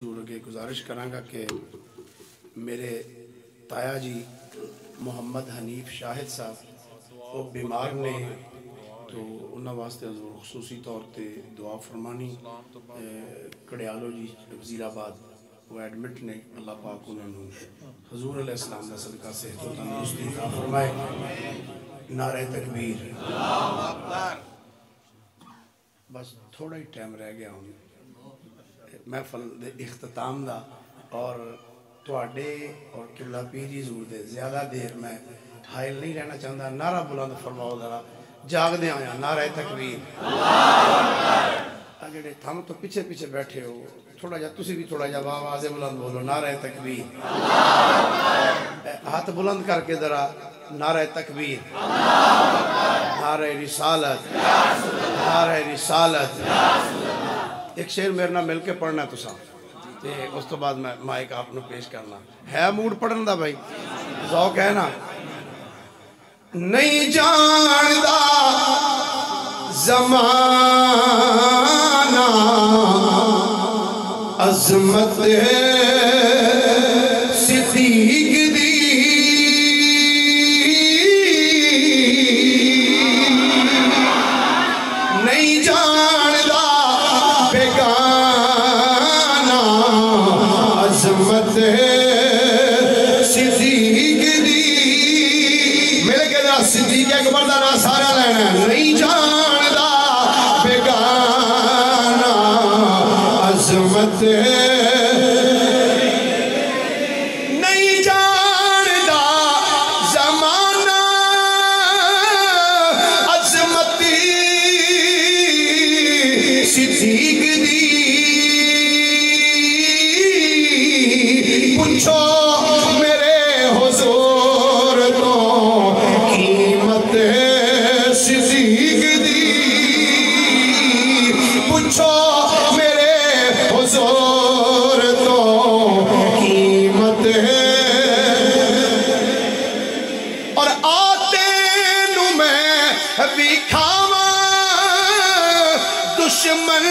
کے گزارش کرانگا کہ میرے تایا جی محمد حنیف شاہد صاحب وہ بیمار نے تو انہاں واسطے حضور خصوصی طور تے دعا فرمانی کڑیالو جی وزیر آباد وہ ایڈمٹ نے اللہ پاک انہوں نے حضور علیہ السلام کا صدقہ صحت و تندرستی عطا فرمائے نعرہ تکبیر بس تھوڑا ہی ٹائم رہ گیا ہوں محفل دے اختتام دا اور تواڈے اور قبلہ پیر جی حضور دے زیادہ دیر میں حائل نہیں رہنا چاہتا نعرہ بلند فرماؤ ذرا جاگ دے آیا نعرہ تکبیر اگر تھم تو پیچھے پیچھے بیٹھے ہو تھوڑا جا تسی بھی تھوڑا جا آواز بلند بولو نعرہ تکبیر ہاتھ بلند کر کے ذرا نعرہ تکبیر نعرہ رسالت نعرہ رسالت ایک شعر میرے نہ مل کے پڑھنا ہے تو ساتھ اس تو بعد میں مائک آپ نے پیش کرنا ہے موڈ پڑھن دا بھائی ذوق ہے نا نہیں جاندہ زمانہ عظمت صدیق دی نہیں جاندہ بیگانہ عظمت صدیق دی میرے کہنا صدیق اکبر دا نا سارا لینا ہے نہیں جاندہ بیگانہ عظمت نہیں جاندہ زمانہ عظمت صدیق دی پوچھو میرے حضور تو قیمت صدیق دی پوچھو میرے حضور تو قیمت اور آتے نو میں بھی کھاواں دشمن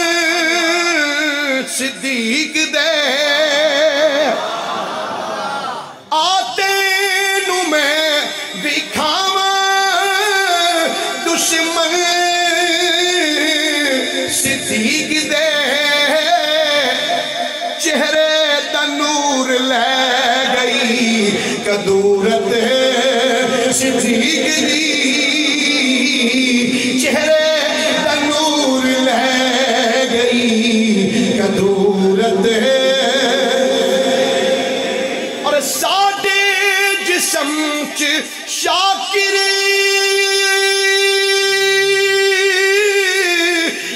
صدیق دے آتے نو میں بھی کھاواں دشمن صدیق دے چہرے دا نور لے گئی کدورت صدیق دی چہرے دا نور لے گئی کدورت اور ساڑھے جسم چ شاکر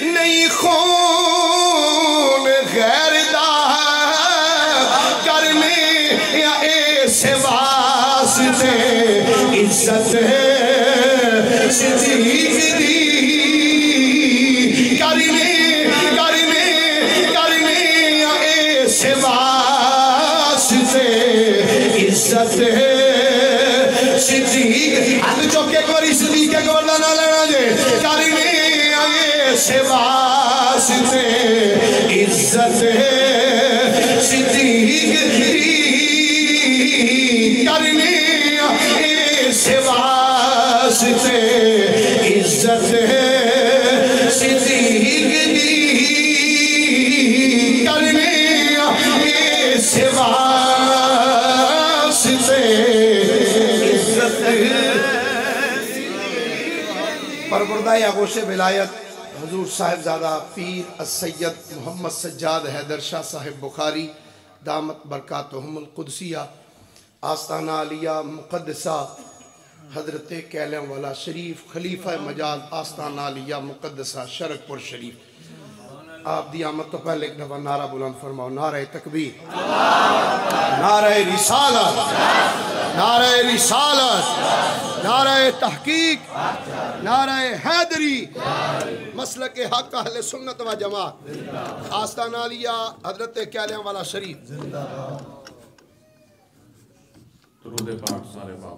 نہیں خون غیر دا کرنے یا ایسے واسطے عزت صدیق دی کرنے یا ایسے واسطے عزت صدیق ہاتھ چوکے ایک باری صدیق اکبر دا نہ لینا جے کرنے ایسے واسطے عزت صدیق دی کرنے ایسے واسطے عزت صدیق دی کرنے ایسے واسطے عزت پروردہ آغوش ولایت حضور صاحبزادہ پیر السید محمد سجاد حیدر شاہ صاحب بخاری دامت برکاتہم القدسیہ آستانہ علیہ مقدسہ حضرت کیلم والا شریف خلیفہ مجاز آستانہ علیہ مقدسہ شرک پور شریف آپ دی آمد تو پہلے ایک دفعہ نعرہ بلند فرماؤ نعرہ تکبیر نعرہ رسالت نعرہ رسالت نعرہ تحقیق نعرہ حیدری مسلک حق اہل سنت و جماعت آستانہ علیہ حضرت کیلم والا شریف درود پاک سارے باپ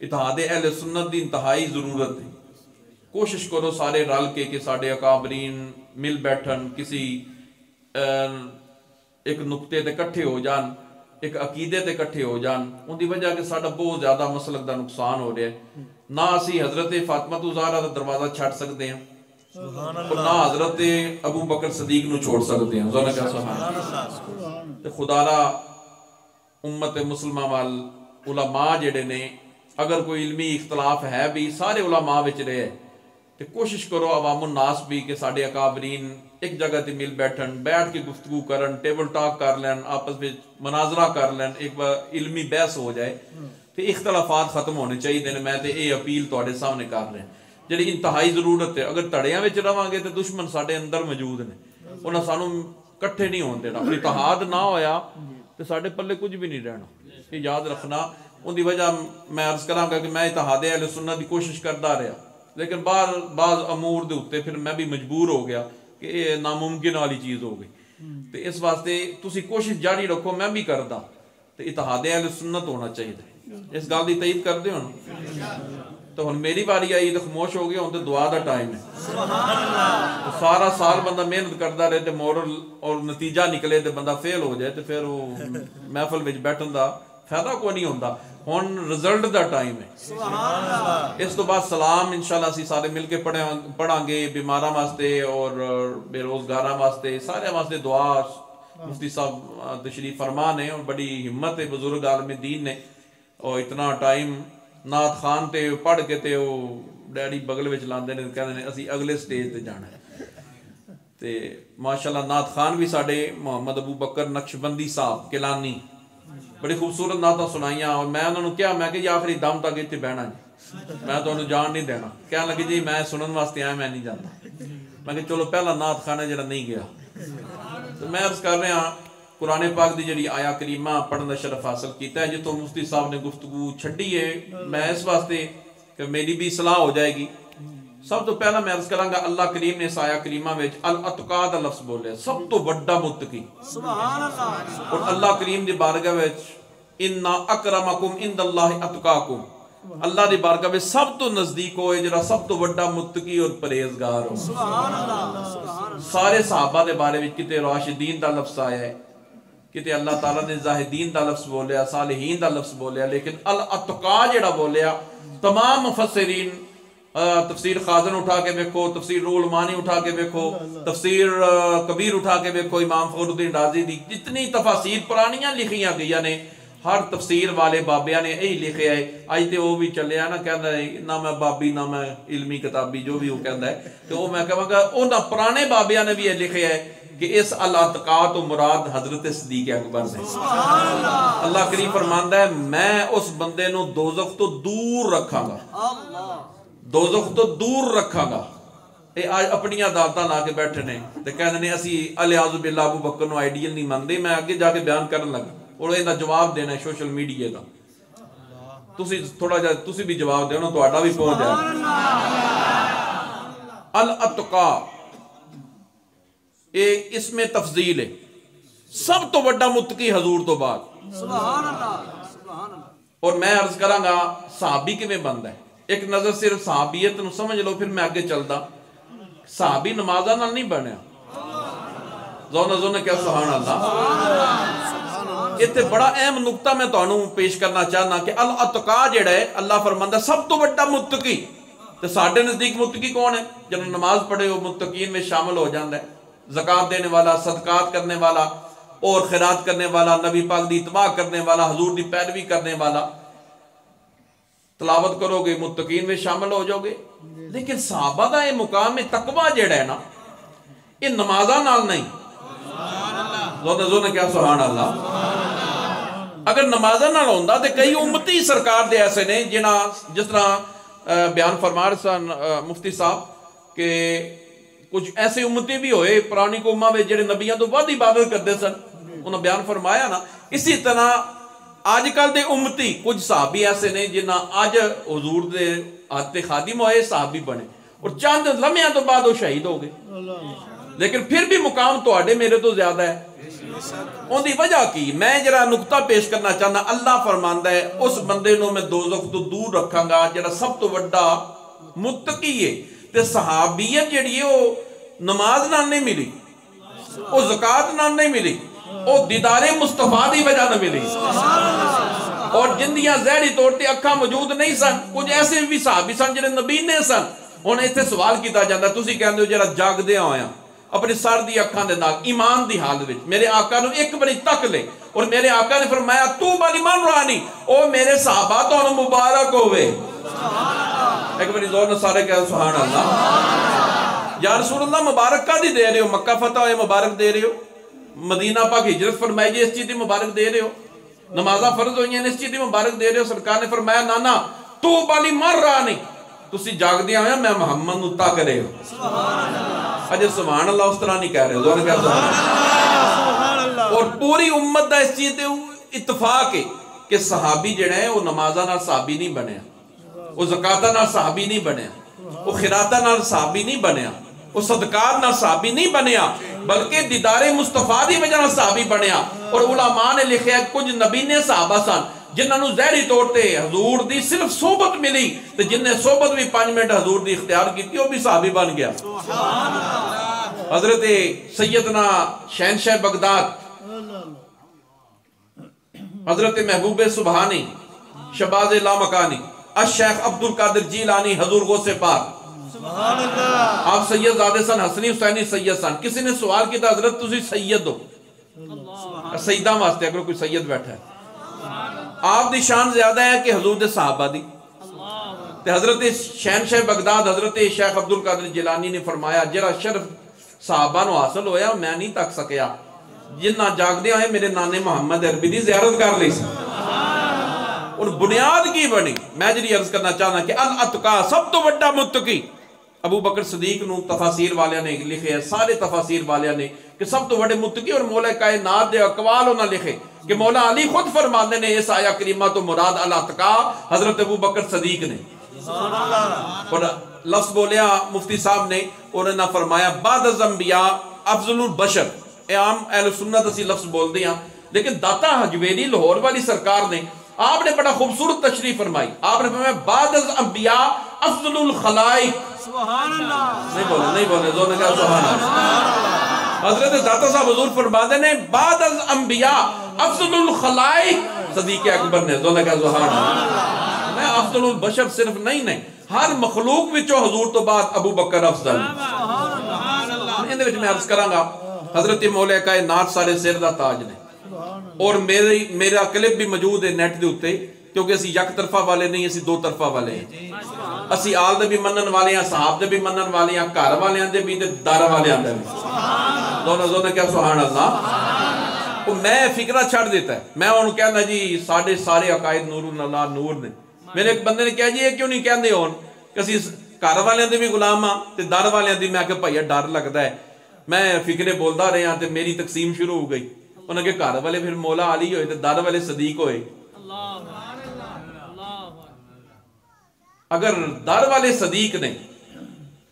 اتحاد اہل سنت دی انتہائی ضرورت ہے. کوشش کرو سارے رل کے کہ ساڈے اکابرین مل بیٹھن، کسی ایک نقطے تے کٹھے ہو جان، ایک عقیدے تے کٹھے ہو جان. ان دی وجہ کہ ساڈا بہت زیادہ مسلک دا نقصان ہو رہا ہے. نہ اسی حضرت فاطمہ زہرا دا دروازہ چھڑ سکتے ہیں اور نہ حضرت ابو بکر صدیق نو چھوڑ سکتے ہیں. ذرا کیا سبحان اللہ. تے خدا را امت مسلمہ وال علماء جڑے نے، اگر کوئی علمی اختلاف ہے بھی سارے علماء وچ رہے، تو کوشش کرو عوام الناس بھی کہ ساڈے اکابرین ایک جگہ تے مل بیٹھن، بیٹھ کے گفتگو کرن، ٹیبل ٹاک کر لین، آپس میں مناظرہ کر لین، ایک بار علمی بحث ہو جائے تو اختلافات ختم ہونے چاہیے. میں تے یہ اپیل تواڈے سامنے کر رہا ہوں جڑی انتہائی ضرورت ہے. اگر تڑیاں وچ رہاں گے تو دشمن ساڈے اندر موجود نے، انہاں سانوں کٹھے نہیں ہون دینا. اتحاد نہ ہویا تو ساڈے پلے کچھ بھی نہیں رہنا، یہ یاد رکھنا. ان دی وجہ میں عرض کراں گا کہ میں اتحاد اہل سنت دی کوشش کرتا رہا، لیکن بعض امور دے اوتے پھر میں بھی مجبور ہو گیا کہ یہ ناممکن والی چیز ہو گئی. تو اس واسطے تسی کوشش جاری رکھو، میں بھی کردا. تو اتحاد اہل سنت ہونا چاہیے. اس گل دی تائید کردے ہو نا؟ تو ہن میری باری آئی تو خاموش ہو گیا، ہن تے دعا دا ٹائم ہے. تو سارا سال بندہ محنت کرتا رہے تو مورل اور نتیجہ نکلے تو بندہ فیل ہو جائے تو پھر وہ محفل وچ بیٹھن دا فائدہ کوئی نہیں ہوتا. ہن رزلٹ دا ٹائم ہے. اس تو بعد سلام انشاءاللہ اسی سارے مل کے پڑھاں گے، بیماراں واسطے اور بے روزگاراں واسطے، سارے واسطے دعا. مفتی صاحب تشریف فرمان ہے اور بڑی ہمت ہے بزرگ عالم دین نے، اور اتنا ٹائم نعت خان تے پڑھ کے تے وہ ڈیڈی بغل وچ لاندے نے، کہندے نے اسی اگلے سٹیج تے جانا ہے. تے ماشاءاللہ نعت خان بھی ساڈے محمد ابو بکر نقشبندی صاحب کیلانی بڑی خوبصورت نعتاں سنائیاں. اور میں انہوں نے کیا، میں کہ آخری دم تک اتنے بہنا جی، میں تو انہوں جان نہیں دینا. کہنے لگی جی میں سنن واسطے آیا، میں نہیں جانا. میں کہ چلو پہلا نعت خانہ جڑا نہیں گیا. تو میں عرض کر رہا ہاں قرآن پاک دی جڑی آیا کریمہ پڑھن دا شرف حاصل کیتا ہے، جتوں مفتی صاحب نے گفتگو چھڈی ہے، میں اس واسطے کہ میری بھی اصلاح ہو جائے گی. سب تو پہلا میں عرض کراں گا اللہ کریم نے اس آیا کریمہ وچ الاتقا دا لفظ بولیا، سب تو بڑا متقی. سبحان اللہ. اور اللہ کریم دی بارگاہ وچ انا اکرمکم عند اللہ اتقاکم، اللہ دی بارگاہ وچ سب تو نزدیک ہوئے جڑا سب تو بڑا متقی اور پرہیزگار ہو. سبحان اللہ. سارے صحابہ دے بارے وچ کتے راشدین دا لفظ آیا ہے، کتے اللہ تعالیٰ نے زاہدین دا لفظ بولیا، صالحین دا لفظ بولیا، لیکن الاتقا جڑا بولیا تمام مفسرین، تفسیر خازن اٹھا کے دیکھو، تفسیر روح المانی اٹھا کے دیکھو، تفسیر کبیر اٹھا کے دیکھو، امام فخر الدین رازی دی جتنی تفاسیر پرانیاں لکھیاں گئیاں نے، ہر تفسیر والے بابیاں نے یہی لکھے ہے. آج تے وہ بھی چلے نا کہندا ہے نہ میں بابی نہ میں علمی کتابی جو بھی وہ کہندا ہے، تو وہ میں کہاں گا انہاں پرانے بابیاں نے بھی یہ لکھے ہے کہ اس الاتقا تو مراد حضرت صدیق اکبر نے. اللہ کریم فرماندا ہے میں اس بندے نو دوزخ تو دور رکھاں گا، دوزخ تو دور رکھاں گا. اے آج اپنی عدالتاں لا کے بیٹھے نے تے کہندے نے اسی الیاذ باللہ ابو بکر نو آئیڈیل نہیں مانتے. میں اگے جا کے بیان کرن لگا اور انہاں جواب دینا ہے سوشل میڈیا دا. تسی تھوڑا جا تسی بھی جواب دیو نا، تہاڈا بھی پہنچ جائے. الاتقا اے اس میں تفضیل ہے، سب تو بڑا متقی حضور تو بعد. سبحان اللہ. اور میں عرض کراں گا صحابی کیویں بندا ہے. ایک نظر صرف صحابیت نو سمجھ لو، پھر میں آگے چلدا. صحابی نمازاں نال نہیں بنیا. زون کیا سبحان اللہ. اتنے بڑا اہم نقطہ میں تانوں پیش کرنا چاہنا کہ الاتقا جڑا ہے اللہ فرماندا سب تو بڑا متقی. تو ساڈے نزدیک متقی کون ہے؟ جب نماز پڑھے وہ متقین میں شامل ہو جاتا ہے. زکوٰۃ دینے والا، صدقات کرنے والا اور خیرات کرنے والا، نبی پاک دی اتباع کرنے والا، حضور دی پیروی کرنے والا. تلاوت کرو گے متقین میں شامل ہو جاؤ گے. لیکن صحابہ دا یہ مقام میں تقویٰ جڑا ہے نا، یہ نمازاں نال نہیں. زون کیا سبحان اللہ. اگر نمازاں نال ہوندا تے کئی امتی سرکار دے ایسے نے جس طرح بیان فرما رہے سن مفتی صاحب کہ کچھ ایسے امتی بھی ہوئے پرانی قوماں میں جڑے نبیاں تو بعد عبادت کرتے سن، انہوں نے بیان فرمایا نا. اسی طرح آج کل دے امتی کچھ صحابی ایسے نے جنہاں آج حضور دے ہاتھ خادم ہوئے صحابی بنے اور چند لمحیاں تو بعد وہ شہید ہو گئے. لیکن پھر بھی مقام تواڈے میرے تو زیادہ ہے. ان دی وجہ کی میں جڑا نقطہ پیش کرنا چاہنا, اللہ فرماندا ہے اس بندے نو میں دوزخ تو دور رکھاں گا جڑا سب تو وڈا متقی ہے. تے صحابیت جڑی ہے وہ نماز نال نہیں ملی, وہ زکات نال نہیں ملی, وہ دیدار مصطفیٰ دی وجہ نہ ملی. اور جن دیاں ظاہری طور تے اکھاں موجود نہیں سن, کچھ ایسے بھی صحابی سن جڑے نبی نے سن. ہن ایتھے سوال کیتا جاندا, تسی کہندے ہو جڑا جاگدیاں ہویا اپنی سر دی اکھاں دے نال ایمان دی حالت وچ میرے آقا نو ایک باری تک لے, اور میرے آقا نے فرمایا تو بالی من رانی, او میرے صحابہ تو مبارک ہوئے. ایک باری زور نہ سارے کہہ سبحان اللہ. یا رسول اللہ مبارک کا دی دے رہے ہو, مکہ فتح ہوئے مبارک دے رہے ہو, مدینہ پاک ہجرت فرمائی جی اس چیز دی مبارک دے رہے ہو, نمازہ فرض ہوئی ہیں اس چیز دی مبارک دے رہے ہو. سرکار نے فرمایا نانا تو بالی من رانی, تسی جاگ دیا ہویا میں محمد نو تاک رہے ہو. اجے سبحان اللہ اس طرح نہیں کہہ رہے, زور کہہ سبحان اللہ. اور پوری امت دا اس چیز دے اتفاق ہے کہ صحابی جڑے ہیں وہ نمازہ نال صحابی نہیں بنیا, وہ زکاتہ نال صحابی نہیں بنیا, وہ خیراتہ نال صحابی نہیں بنیا, وہ صدقات نال صحابی نہیں بنیا, بلکہ دیدار مصطفیٰ دی وجہ نال صحابی بنیا. اور علماء نے لکھیا کچھ نبی نے صحابہ سن جنہاں نو ظاہری طور تے حضور دی صرف صحبت ملی, تے جن نے صحبت بھی 5 منٹ حضور دی اختیار کی وہ بھی صحابی بن گیا. حضرت سیدنا شہنشاہ بغداد حضرت محبوب سبحانی شباز لامکانی الشیخ عبدالقادر جیلانی حضور غوث پاک, آپ سید زادے سن, حسنی حسینی سید سن. کسی نے سوال کیا حضرت تسی سید ہو, سیدہ واسطے اگر کوئی سید بیٹھا ہے, آپ دی شان زیادہ ہے کہ حضور دے صحابہ دی. تے حضرت شہنشاہ بغداد حضرت شیخ عبدالقادر جیلانی نے فرمایا جڑا شرف صحابہ نو حاصل ہویا میں نہیں تک سکیا, جنہ جاگ دیا ہے میرے نانے محمد عربی دی زیارت کر لی سی. اور بنیاد کی بنی, میں جڑی عرض کرنا چاہنا کہ الاتقا سب تو بڑا متقی ابو بکر صدیق نو تفاسیر والیاں نے لکھے ہے, سارے تفاسیر والیاں نے کہ سب تو بڑے متقی, اور مولا کائنات دے اقوال انہاں لکھے کہ مولا علی خود فرماندے نے اس آیہ کریمہ تو مراد الاتقا حضرت ابو بکر صدیق نے. اور لفظ بولیا مفتی صاحب نے, اور انہاں فرمایا بعد از انبیاء افضل البشر. اے عام اہل سنت اسی لفظ بول دیاں, لیکن داتا حجویری لاہور والی سرکار نے آپ نے بڑا خوبصورت تشریح فرمائی. آپ نے فرمایا بعد از انبیاء افضل الخلائق. سبحان اللہ, نہیں بولے زور نے کہا سبحان اللہ. حضرت داتا صاحب حضور فرماتے نے بعد از انبیاء افضل الخلائق صدیق اکبر نے, زور نے کہا سبحان اللہ. میں افضل البشر صرف نہیں, ہر مخلوق وچوں حضور تو بعد ابو بکر افضل. اندے وچ میں عرض کراں گا حضرت مولا کائنات سارے سر دا تاج نے, اور میرا کلپ بھی موجود ہے نیٹ دے اوتے, کیونکہ اسی یک طرفہ والے نہیں, اسی 2 طرفہ والے ہیں. اسی آل دے بھی منن والے ہیں, صحاب دے بھی منن والے ہیں, گھر والے دے بھی, دار والے دے بھی. دونوں نے کیا سبحان اللہ. میں فکرہ چھڑ دیتا ہے, میں انہوں کہنا جی سارے عقائد نور اللہ نور نے. میرے ایک بندے نے کہا جی یہ کیوں نہیں کہندے ہون کہ اسی گھر والے دے بھی غلام ہاں تے دار والے دی. میں کہ بھائی ڈر لگدا ہے, میں فکرے بولدا رہا تے میری تقسیم شروع ہو گئی. انہوں نے کہ گھر والے پھر مولا علی ہوئے تے دار والے صدیق ہوئے. اگر دار والے صدیق نے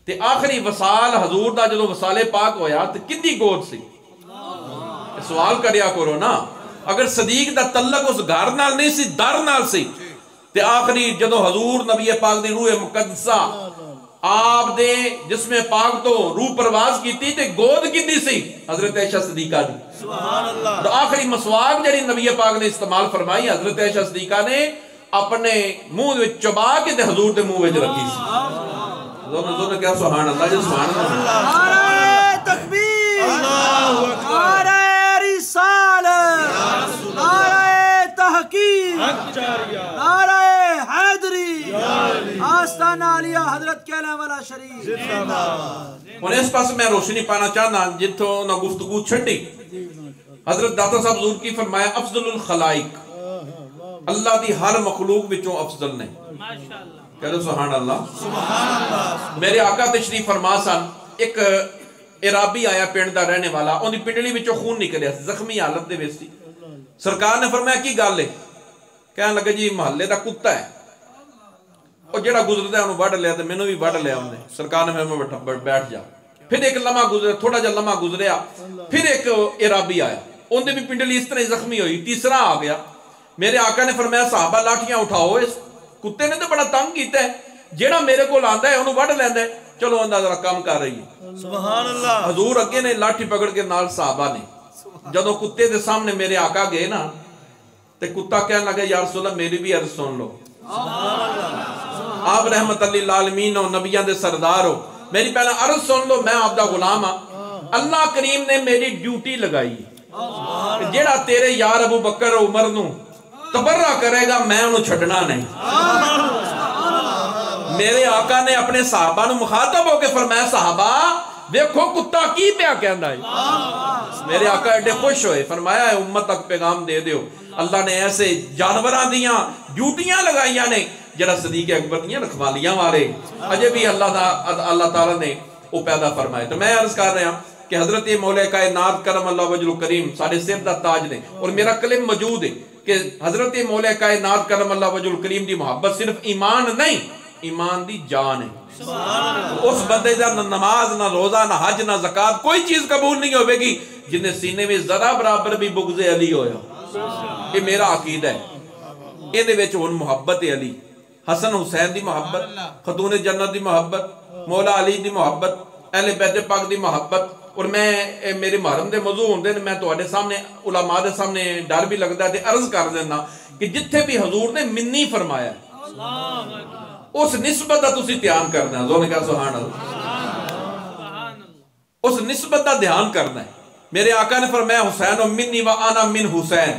تے آخری وصال حضور دا جدو وصال پاک ہویا تے کدی گود سی, سوال کریا کرو نا. اگر صدیق دا تعلق اس گھر نال نہیں سی, در نال سی, تے آخری جدو حضور نبی پاک دی روح مقدسہ آپ دے جسم پاک تو روح پرواز کیتی تے گود کدی سی حضرت عائشہ صدیقہ دی. تو آخری مسواک جڑی نبی پاک نے استعمال فرمائی حضرت عائشہ صدیقہ نے اپنے منہ وچ چبا کے تے حضور دے منہ وچ رکھی سی. دونوں نے کہا سبحان اللہ جی سبحان اللہ. نعرہ تکبیر, نعرہ رسالت, نعرہ تحقیق, نعرہ حیدری, آستانہ علیہ حضرت کہنے والا شریف. اور اس پاس میں روشنی پانا چاہنا جتوں نہ گفتگو چھٹی. حضرت داتا صاحب حضور کی فرمایا افضل الخلائق, اللہ دی ہر مخلوق وچوں افضل نے. کہہ دو سبحان اللہ. میرے آقا تشریف فرما سن, ایک عرابی آیا پنڈ دا رہنے والا, ان دی پنڈلی وچوں خون نکلیا, زخمی حالت دے وچ سی. سرکار نے فرمایا کی گل ہے؟ کہنے لگا جی محلے دا کتا ہے, اور جڑا گزردا ہے انہوں وڈ لیا تے مینوں بھی وڈ لیا انہیں. سرکار نے فرمایا بیٹھ جا. پھر ایک لمحہ گزرے، تھوڑا جا لمحہ گزریا، پھر ایک عرابی آیا، ان نے بھی پنڈلی اس طرح زخمی ہوئی، تیسرا آ گیا۔ میرے آقا نے فرمایا صحابہ لاٹھیاں اٹھاؤ، اس کتے نے تو بڑا تنگ کیتا ہے، جیڑا میرے کو لاندا ہے انہوں وڈ لیندا ہے، چلو اندر ذرا کام کر رہی ہے۔ سبحان اللہ۔ حضور اگے نے لاٹھی پکڑ کے نال صحابہ نے، جدو کتے دے سامنے میرے آقا گئے نا تے کتا کہنے لگا یا رسول اللہ میری بھی عرض سن لو، آپ رحمت للعالمین ہو، نبیاں دے سردار ہو، میری پہلا عرض سن لو، میں آپ دا غلام ہاں، اللہ کریم نے میری ڈیوٹی لگائی جیڑا تیرے یار ابو بکر عمر نو تبرہ کرے گا میں انہوں چھٹنا نہیں۔ میرے آقا نے اپنے صحابہ نو مخاطب ہو کے فرمایا صحابہ دیکھو کتا کی پیا کہندا ہے۔ میرے آقا ایڈے خوش ہوئے، فرمایا ہے امت تک پیغام دے دیو، اللہ نے ایسے جانوراں دیاں ڈیوٹیاں لگائیاں نے جڑا صدیق اکبر دیاں رکھوالیاں والے اجے بھی اللہ تعالیٰ نے وہ پیدا فرمائے۔ تو میں عرض کر رہا ہوں کہ حضرت مولا کائنات کرم اللہ وجہ کریم سارے سر دا تاج نے، اور میرا کلم موجود ہے کہ حضرت مولا کائنات کرم اللہ وجہ کریم دی محبت صرف ایمان نہیں، ایمان دی جان ہے۔ اس بندے دا نہ نماز نہ روزہ نہ حج نہ زکاة کوئی چیز قبول نہیں ہوئے گی جنہیں سینے میں ذرا برابر بھی بغض علی ہویا۔ یہ میرا عقیدہ ہے، یہ دے وچ ہن محبت علی، حسن حسین دی محبت، خاتون جنت دی محبت، مولا علی دی محبت، اہل بیت پاک دی محبت، اور میں میرے محرم دے موضوع ہوندے نے میں تواڈے سامنے علماء دے سامنے ڈر بھی لگدا ہے تے عرض کر دینا کہ جتھے بھی حضور نے منی فرمایا اس نسبت دا تسی دھیان کرنا ہے، زون کہا سبحان اللہ، اس نسبت دا دھیان کرنا ہے۔ میرے آقا نے فرمایا حسین منی و انا من حسین،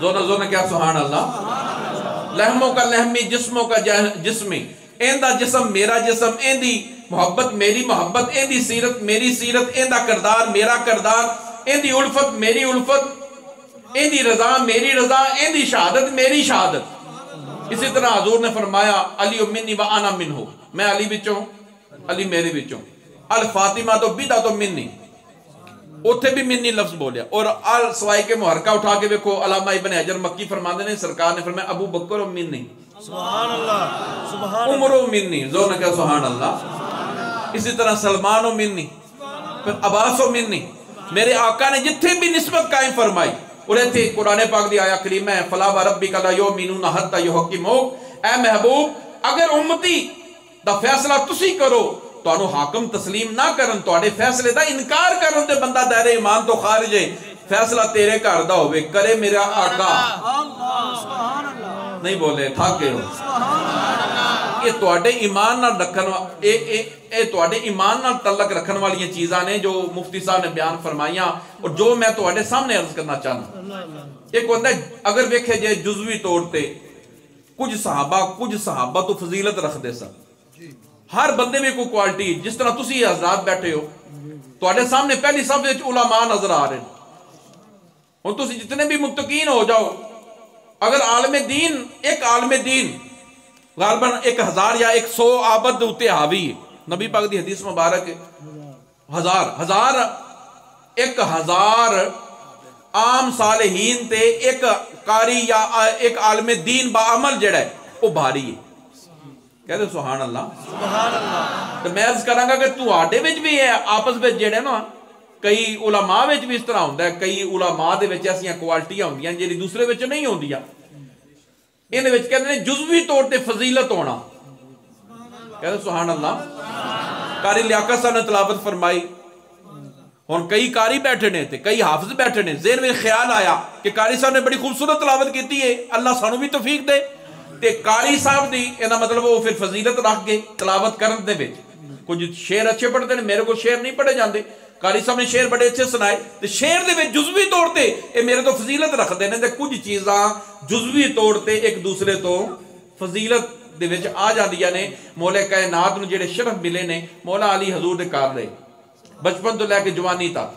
زون کہا سبحان اللہ، لحموں کا لحمی جسموں کا جسمی، ایندہ جسم میرا جسم، ایندی محبت میری محبت، ایندی سیرت میری سیرت، ایندہ کردار میرا کردار، ایندی الفت میری الفت، ایندی رضا میری رضا، ایندی شہادت میری شہادت۔ اسی طرح حضور نے فرمایا علی منی و انا منہو، میں علی بچوں علی میرے بچوں، الفاطمہ تو بیدہ تو منی، اتھے بھی منی لفظ بولیا، اور سوائی کے محرکہ اٹھا کے دیکھو علامہ ابن حجر مکی فرماندے نے سرکار نے فرمایا ابو بکر منی، سبحان اللہ، سبحان عمر منی، زور نے کہا سبحان اللہ، اسی طرح سلمان منی، پھر عباس منی۔ میرے آقا نے جتھے بھی نسبت قائم فرمائی، اور تھے قرآن پاک دی آیا کریمہ ہے فَلَا وَرَبِّكَ لَا يُؤْمِنُونَ حَتَّى يُحَكِّمُوكَ، اے محبوب اگر امتی دا فیصلہ تسی کرو تو انہوں حاکم تسلیم نہ کرن، تو آڑے فیصلے دا انکار کرن تے بندہ دائر ایمان تو خارج ہے، فیصلہ تیرے کردہ ہوئے کرے میرا آقا، نہیں بولے تھاک گئے ہو، یہ تو آڑے ایمان نہ تعلق رکھن والی چیزاں نے جو مفتی صاحب نے بیان فرمائیاں، اور جو میں تو آڑے سامنے عرض کرنا چاہنا۔ ایک ہوتا ہے اگر دیکھے جائے جزوی طور تے کچھ صحابہ تو فضیلت رکھ دے سب، ہر بندے میں کوئی کوالٹی، جس طرح تسی حضرات بیٹھے ہو تو آڑے سامنے پہلی صف علماء نظر آ رہے ہیں، اور تسی جتنے بھی متقین ہو جاؤ، اگر عالم دین ایک عالم دین غالباً 1000 یا 100 آبد ہوتے حاوی ہے، نبی پاک دی حدیث مبارک ہے، 1000 عام صالحین تے ایک قاری یا ایک عالم دین با عمل جڑا ہے وہ بھاری ہے، کہتے سبحان اللہ، سبحان اللہ۔ تو میں عرض کروں گا کہ تو آڈے وچ بھی ہے آپس وچ جڑے نا، کئی علماء وچ بھی اس طرح ہوندہ ہے، کئی علماء دے وچ ایسیاں کوالٹیاں ہوندیاں جیڑی دوسرے وچ نہیں ہوندیاں، انہیں وچ کہتے ہیں جزوی طور تے فضیلت ہونا، کہتے ہیں سبحان اللہ۔ قاری لیاقت صاحب نے تلاوت فرمائی، اور کئی قاری بیٹھے نے تھے، کئی حافظ بیٹھے نے، ذہن میں خیال آیا کہ قاری صاحب نے بڑی خوبصورت تلاوت کیتی ہے، اللہ سانو بھی توفیق دے، تے قاری صاحب دی انہا مطلب وہ پھر فضیلت رکھ گئے تلاوت کرن دے وچ، کچھ شعر اچھے پڑھتے ہیں، میرے کو شعر نہیں پڑھے جاندے، قاری صاحب نے شعر بڑے اچھے سنائے، تے شعر دے وچ جزوی طور تے اے میرے تو فضیلت رکھ دے نے، تے کچھ چیزاں جزوی طور تے ایک دوسرے تو فضیلت دے وچ آ جاندیاں نے۔ مولا کائنات نو جڑے شرف ملے نے، مولا علی حضور دے کار رہے بچپن تو لے کے جوانی تک،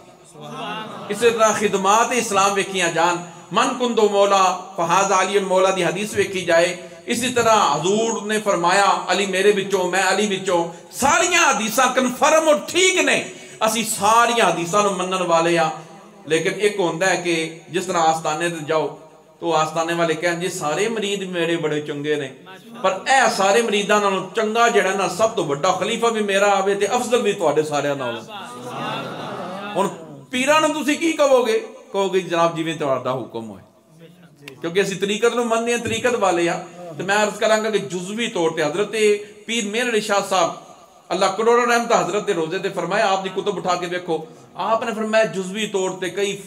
اسی طرح خدمات اسلام ویکھیاں جان، من کندو مولا فہاز علی مولا دی حدیث ویکھی جائے، اسی طرح حضور نے فرمایا علی میرے بچوں میں علی بچوں، ساریاں حدیثاں کنفرم اور ٹھیک نے، اسی ساریاں حدیثاں نو منن والے ہاں، لیکن ایک ہوندہ ہے کہ جس طرح آستانے تے جاؤ تو آستانے والے کہیں جی سارے مرید میرے بڑے چنگے نے پر اے سارے مریداں نالوں چنگا جڑا نا سب تو بڑا خلیفہ بھی میرا آوے تے افضل بھی تواڈے سارے نالوں ہن پیراں نوں تسی کی کہو گے جناب جویں تہاڈا حکم ہوئے کیونکہ اسی طریقت نوں مننے ہیں طریقت والے ہاں تو میں عرض کراں گا کہ جزوی طور تے حضرت پیر میر علی شاہ صاحب اللہ کروڑوں رحمت حضرت روزے تے فرمایا آپ دی کتب اٹھا کے دیکھو آپ نے فرمایا جزوی طور تے کئی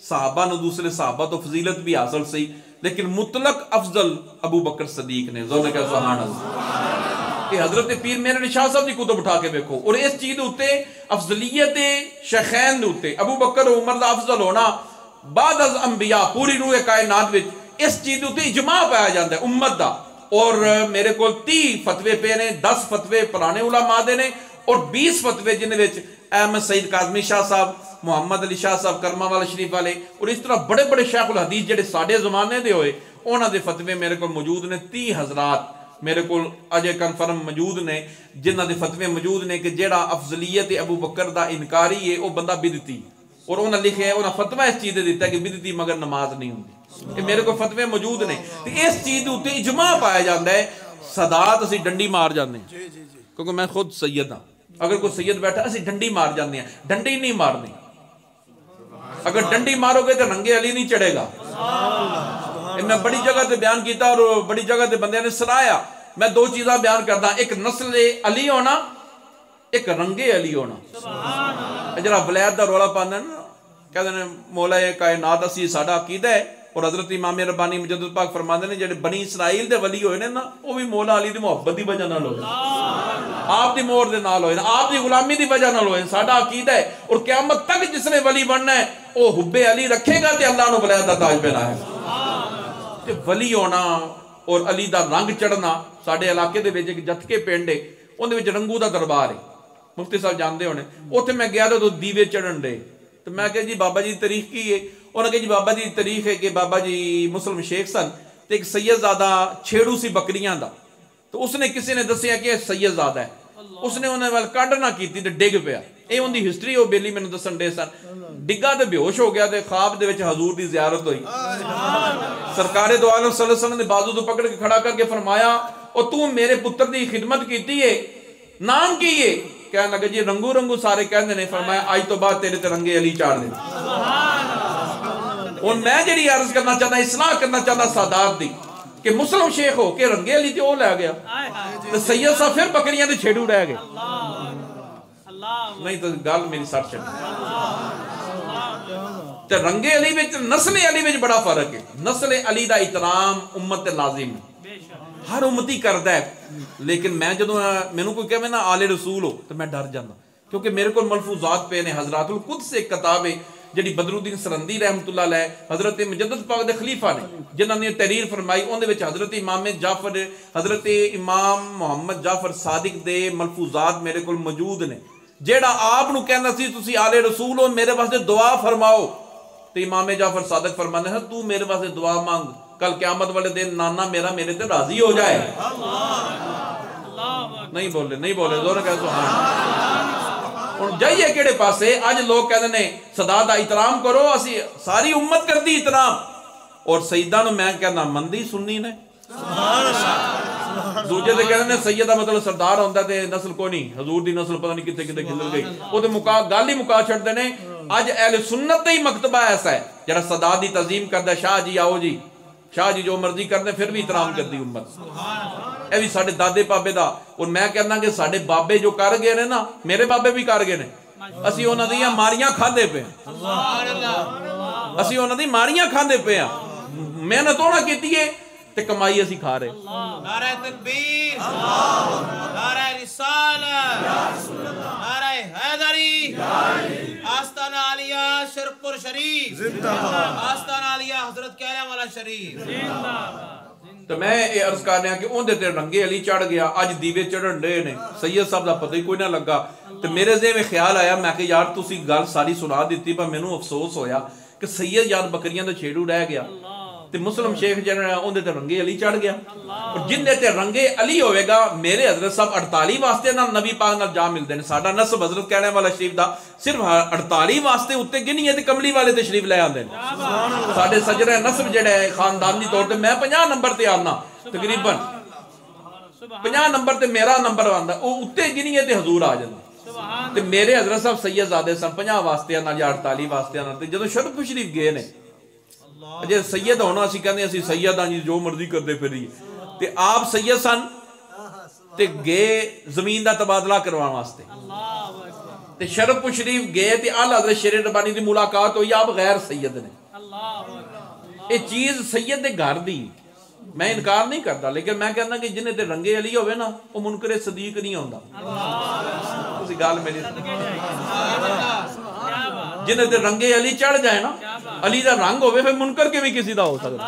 صحابہ نے دوسرے صحابہ تو فضیلت بھی حاصل سی لیکن مطلق افضل ابو بکر صدیق نے زور نے کہا سبحان اللہ کہ حضرت پیر میر علی شاہ صاحب دی کتب اٹھا کے دیکھو اور اس چیز ہوتے افضلیت شیخین ہوتے ابو بکر و عمر دا افضل ہونا بعد از انبیاء پوری روح کائنات وچ اس چیز ہوتے اجماع پایا جاندہ ہے امت دا اور میرے کو 30 فتوے پہ نے 10 فتوے پرانے علماء دے نے اور 20 فتوے جن وچ احمد سعید کاظمی شاہ صاحب محمد علی شاہ صاحب کرما والا شریف والے اور اس طرح بڑے بڑے شیخ الحدیث جڑے ساڑھے زمانے دے ہوئے انہاں دے فتوے میرے کو موجود نے 30 حضرات میرے کو اجے کنفرم موجود نے جنہاں دے فتوے موجود نے کہ جیڑا افضلیت ابو بکر دا انکاری ہے وہ بندہ بدعتی اور انہاں لکھے ہیں انہاں فتوہ اس چیز دے دیتا ہے کہ بدعتی مگر نماز نہیں ہوندی کہ میرے کو فتوے موجود نے اس چیز دے اوتے اجماع پایا جاندا ہے صدات اسی ڈنڈی مار جاندے ہیں کیونکہ میں خود سید ہاں اگر کوئی سید بیٹھا اسی ڈنڈی مار جاندے ہیں ڈنڈی نہیں مارنی اگر ڈنڈی مارو گے تو رنگے علی نہیں چڑھے گا میں بڑی جگہ تے بیان کیتا اور بڑی جگہ تے بندے نے سنایا میں 2 چیزاں بیان کرتا ایک نسل علی ہونا ایک رنگے علی ہونا جرا ولایت دا رولا پاندے نا کہتے ہیں مولا کائنات اسی ساڈا عقیدہ ہے اور حضرت امام ربانی مجدد پاک فرماندے نے جڑے بنی اسرائیل دے ولی ہوئے نے نا وہ بھی مولا علی دی محبت دی وجہ نال ہوئے آپ دی مہر دے نال ہوئے آپ دی غلامی دی وجہ نال ہوئے ساڈا عقیدہ ہے اور قیامت تک جس نے ولی بننا ہے وہ حب علی رکھے گا تے اللہ نو ولایت دا تاج پہنائے گا تے ولی ہونا اور علی دا رنگ چڑھنا ساڈے علاقے دے وچ ایک جتکے پنڈ ہے اون دے وچ رنگو دا دربار ہے مفتی صاحب جاندے ہونے اوتھے میں گیا تو دیوے چڑھن دے تو میں کہا جی بابا جی تاریخ کی ہے انہوں نے کہا جی بابا جی تاریخ ہے کہ بابا جی مسلم شیخ سن تو ایک سید زادہ چھیڑو سی بکریاں دا تو اس نے کسی نے دسیا کہ سید زادہ ہے اس نے انہیں وال کانڈ نہ کی تھی تو ڈگ پیا اے ان دی ہسٹری ہو بیلی میں نے دسن دے سن ڈگا تے بیہوش ہو گیا تے خواب دے وچ حضور دی زیارت ہوئی سرکار دو عالم صلی اللہ علیہ وسلم نے بازو تو پکڑ کے کھڑا کر کے فرمایا او تو میرے پتر دی خدمت کیتی ہے نام کی ہے کہنے لگا جی رنگو رنگو سارے کہنے نے فرمایا آج تو بعد تیرے تے رنگے علی چاڑ دے اور میں جڑی عرض کرنا چاہتا اصلاح کرنا چاہتا سادات دی کہ مسلم شیخ ہو کہ رنگے علی تے او لے گیا تو سید صاحب پھر بکریاں تے چھیڑو رہ گئے نہیں تو گل میری سچ ہے تے رنگے علی وچ نسل علی وچ بڑا فرق ہے نسل علی دا احترام امت تے لازم ہے ہر امتی کردا ہے لیکن میں جدوں مینوں کوئی کہے نا آل رسول ہو تو میں ڈر جانا کیونکہ میرے کو ملفوظات پہ نے حضرات القدس ایک کتاب ہے جڑی بدر الدین سرندی رحمت اللہ علیہ حضرت مجدد پاک دے خلیفہ نے جنہاں نے تحریر فرمائی اون دے وچ حضرت امام جعفر حضرت امام محمد جعفر صادق دے ملفوظات میرے کول موجود نے جیڑا آپ نو کہنا سی تسی آل رسول ہو میرے واسطے دعا فرماؤ تے امام جعفر صادق فرمانے ہیں تو میرے واسطے دعا مانگ کل قیامت والے دن نانا میرا میرے تے راضی ہو جائے نہیں بولے زور کہہ سبحان اور جائیے کیڑے پاسے آج لوگ کہتے ہیں صدا دا احترام کرو اسی ساری امت کر دی احترام اور سیدہ نو میں کہنا مندی سننی نے دوجے تے کہتے ہیں سیدہ مطلب سردار ہوندہ تے نسل کوئی نہیں حضور دی نسل پتہ نہیں کتے کتے کھلل گئی وہ تے گالی مکا چھڑ دینے آج اہل سنت ہی مکتبہ ایسا ہے جڑا صدا دی تعظیم کردہ شاہ جی آؤ جی شاہ جی جو مرضی کرنے پھر بھی احترام کر دی امت اے بھی ساڑھے دادے پابے دا اور میں کہنا کہ ساڑھے بابے جو کر گئے نے نا میرے بابے بھی کر گئے نے اسی ہونا دیا ماریاں کھاندے پہ اسی ہونا دی ماریاں کھاندے پہ محنت ہونا کیتی ہے تے کمائی اسی کھا رہے نعرہ تکبیر نعرہ رسالت نعرہ حیدری آستانہ علیہ شرپور شریف آستانہ علیہ حضرت کہلے والا شریف تو میں یہ عرض کرنے ہیں کہ ان دیتے رنگے علی چڑھ گیا آج دیوے چڑھن دے نے سید صاحب دا پتہ ہی کوئی نہ لگا تو میرے ذہن میں خیال آیا میں کہ یار تسی گل ساری سنا دیتی پر میں نو افسوس ہویا کہ سید یاد بکریاں تو چھیڑو رہ گیا تے مسلم شیخ جنہاں اندے تے رنگے علی چڑھ گیا اور جن دے تے رنگے علی ہوئے گا میرے حضرت صاحب 48 واسطے نال نبی پاک نال جا ملدے نے ساڈا نسب حضرت کہنے والا شریف دا صرف 48 واسطے اُتے گنیے تے کملی والے تے شریف لے آندے نے ساڈے سجرہ نسب جڑا ہے خاندانی طور تے میں 50 نمبر تے آنا تقریباً 50 نمبر تے میرا نمبر آندا او اُتے گنیے تے حضور آ جاندے تے میرے حضرت صاحب سید زادے سن 50 واسطے نال یا 48 واسطے نال تے جدوں شرف شریف گئے نے جے سید ہونا اسی کہندے اسی سید ہاں جی جو مرضی کردے پھری تے آپ سید سن تے گئے زمین دا تبادلہ کروان واسطے تے شرف شریف گئے تے اعلی حضرت شیر ربانی دی ملاقات ہوئی آپ غیر سید نے اے چیز سید دے گھر دی میں انکار نہیں کرتا لیکن میں کہنا کہ جنہیں تے رنگے علی ہوئے نا وہ منکر صدیق نہیں ہوندا اسی گال میری جنہیں تے رنگے علی چڑھ جائے نا علی دا رنگ ہوئے پھر منکر کے بھی کسی دا ہو سکتا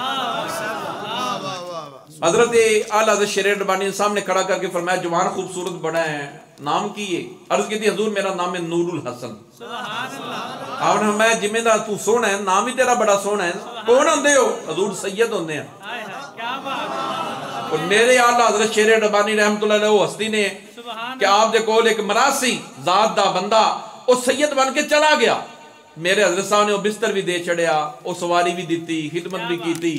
حضرت اعلی حضرت شیر ربانی سامنے کھڑا کر کے فرمایا جوان خوبصورت بڑا ہے نام کی ہے عرض کی تھی حضور میرا نام ہے نور الحسن آپ نے فرمایا جمیں دا تو سونا ہے نام ہی تیرا بڑا سونا ہے کون ہوندے ہو حضور سید ہوندے ہیں اور میرے اعلی حضرت شیر ربانی رحمت اللہ علیہ وہ ہستی نے کہ آپ دے کول ایک مراسی ذات دا بندہ وہ سید بن کے چلا گیا میرے حضرت صاحب نے وہ بستر بھی دے چڑھیا وہ سواری بھی دیتی خدمت بھی کیتی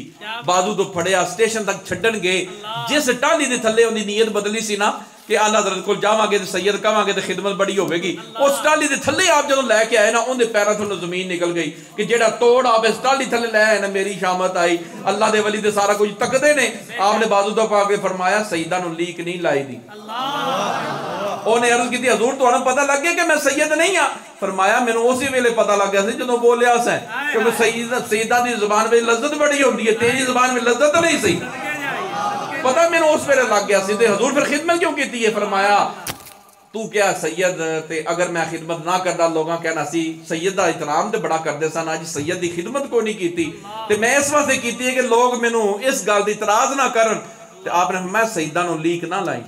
بازو تو پھڑیا سٹیشن تک چھڈن گئے جس ٹالی دے تھلے ان دی نیت بدلی سی نا کہ اعلی حضرت کو جاواں گے تے سید کہواں گے تے خدمت بڑی ہوے گی اس ٹالی دے تھلے آپ جدوں لے کے آئے نا اون دے پیراں تھلوں زمین نکل گئی کہ جیڑا توڑ آپ اس ٹالی تھلے لے آئے نا میری شامت آئی اللہ دے ولی تے سارا کچھ تکدے نے آپ نے بازو تو پا کے فرمایا سیدہ نو لیک نہیں لائی دی انہیں عرض کی تھی حضور تو انہیں پتہ لگ گیا کہ میں سید نہیں ہاں فرمایا میں نے اسی ویلے پتہ لگ گیا سی جنہوں بولیا سیں کیونکہ سیدہ دی زبان میں لذت بڑی ہوندی ہے تیری زبان میں لذت نہیں سی پتہ میں نے اس ویلے لگ گیا سی حضور پھر خدمت کیوں کیتی ہے فرمایا تو کیا سید تے اگر میں خدمت نہ کردا لوگاں کہنا سی سید دا احترام تے بڑا کردے سن اج سید دی خدمت کو نہیں کیتی تے میں اس واسطے کیتی ہے کہ لوگ مینوں اس گل دی اعتراض نہ کرن تے آپ نے میں سیدہ نو لیک نہ لائی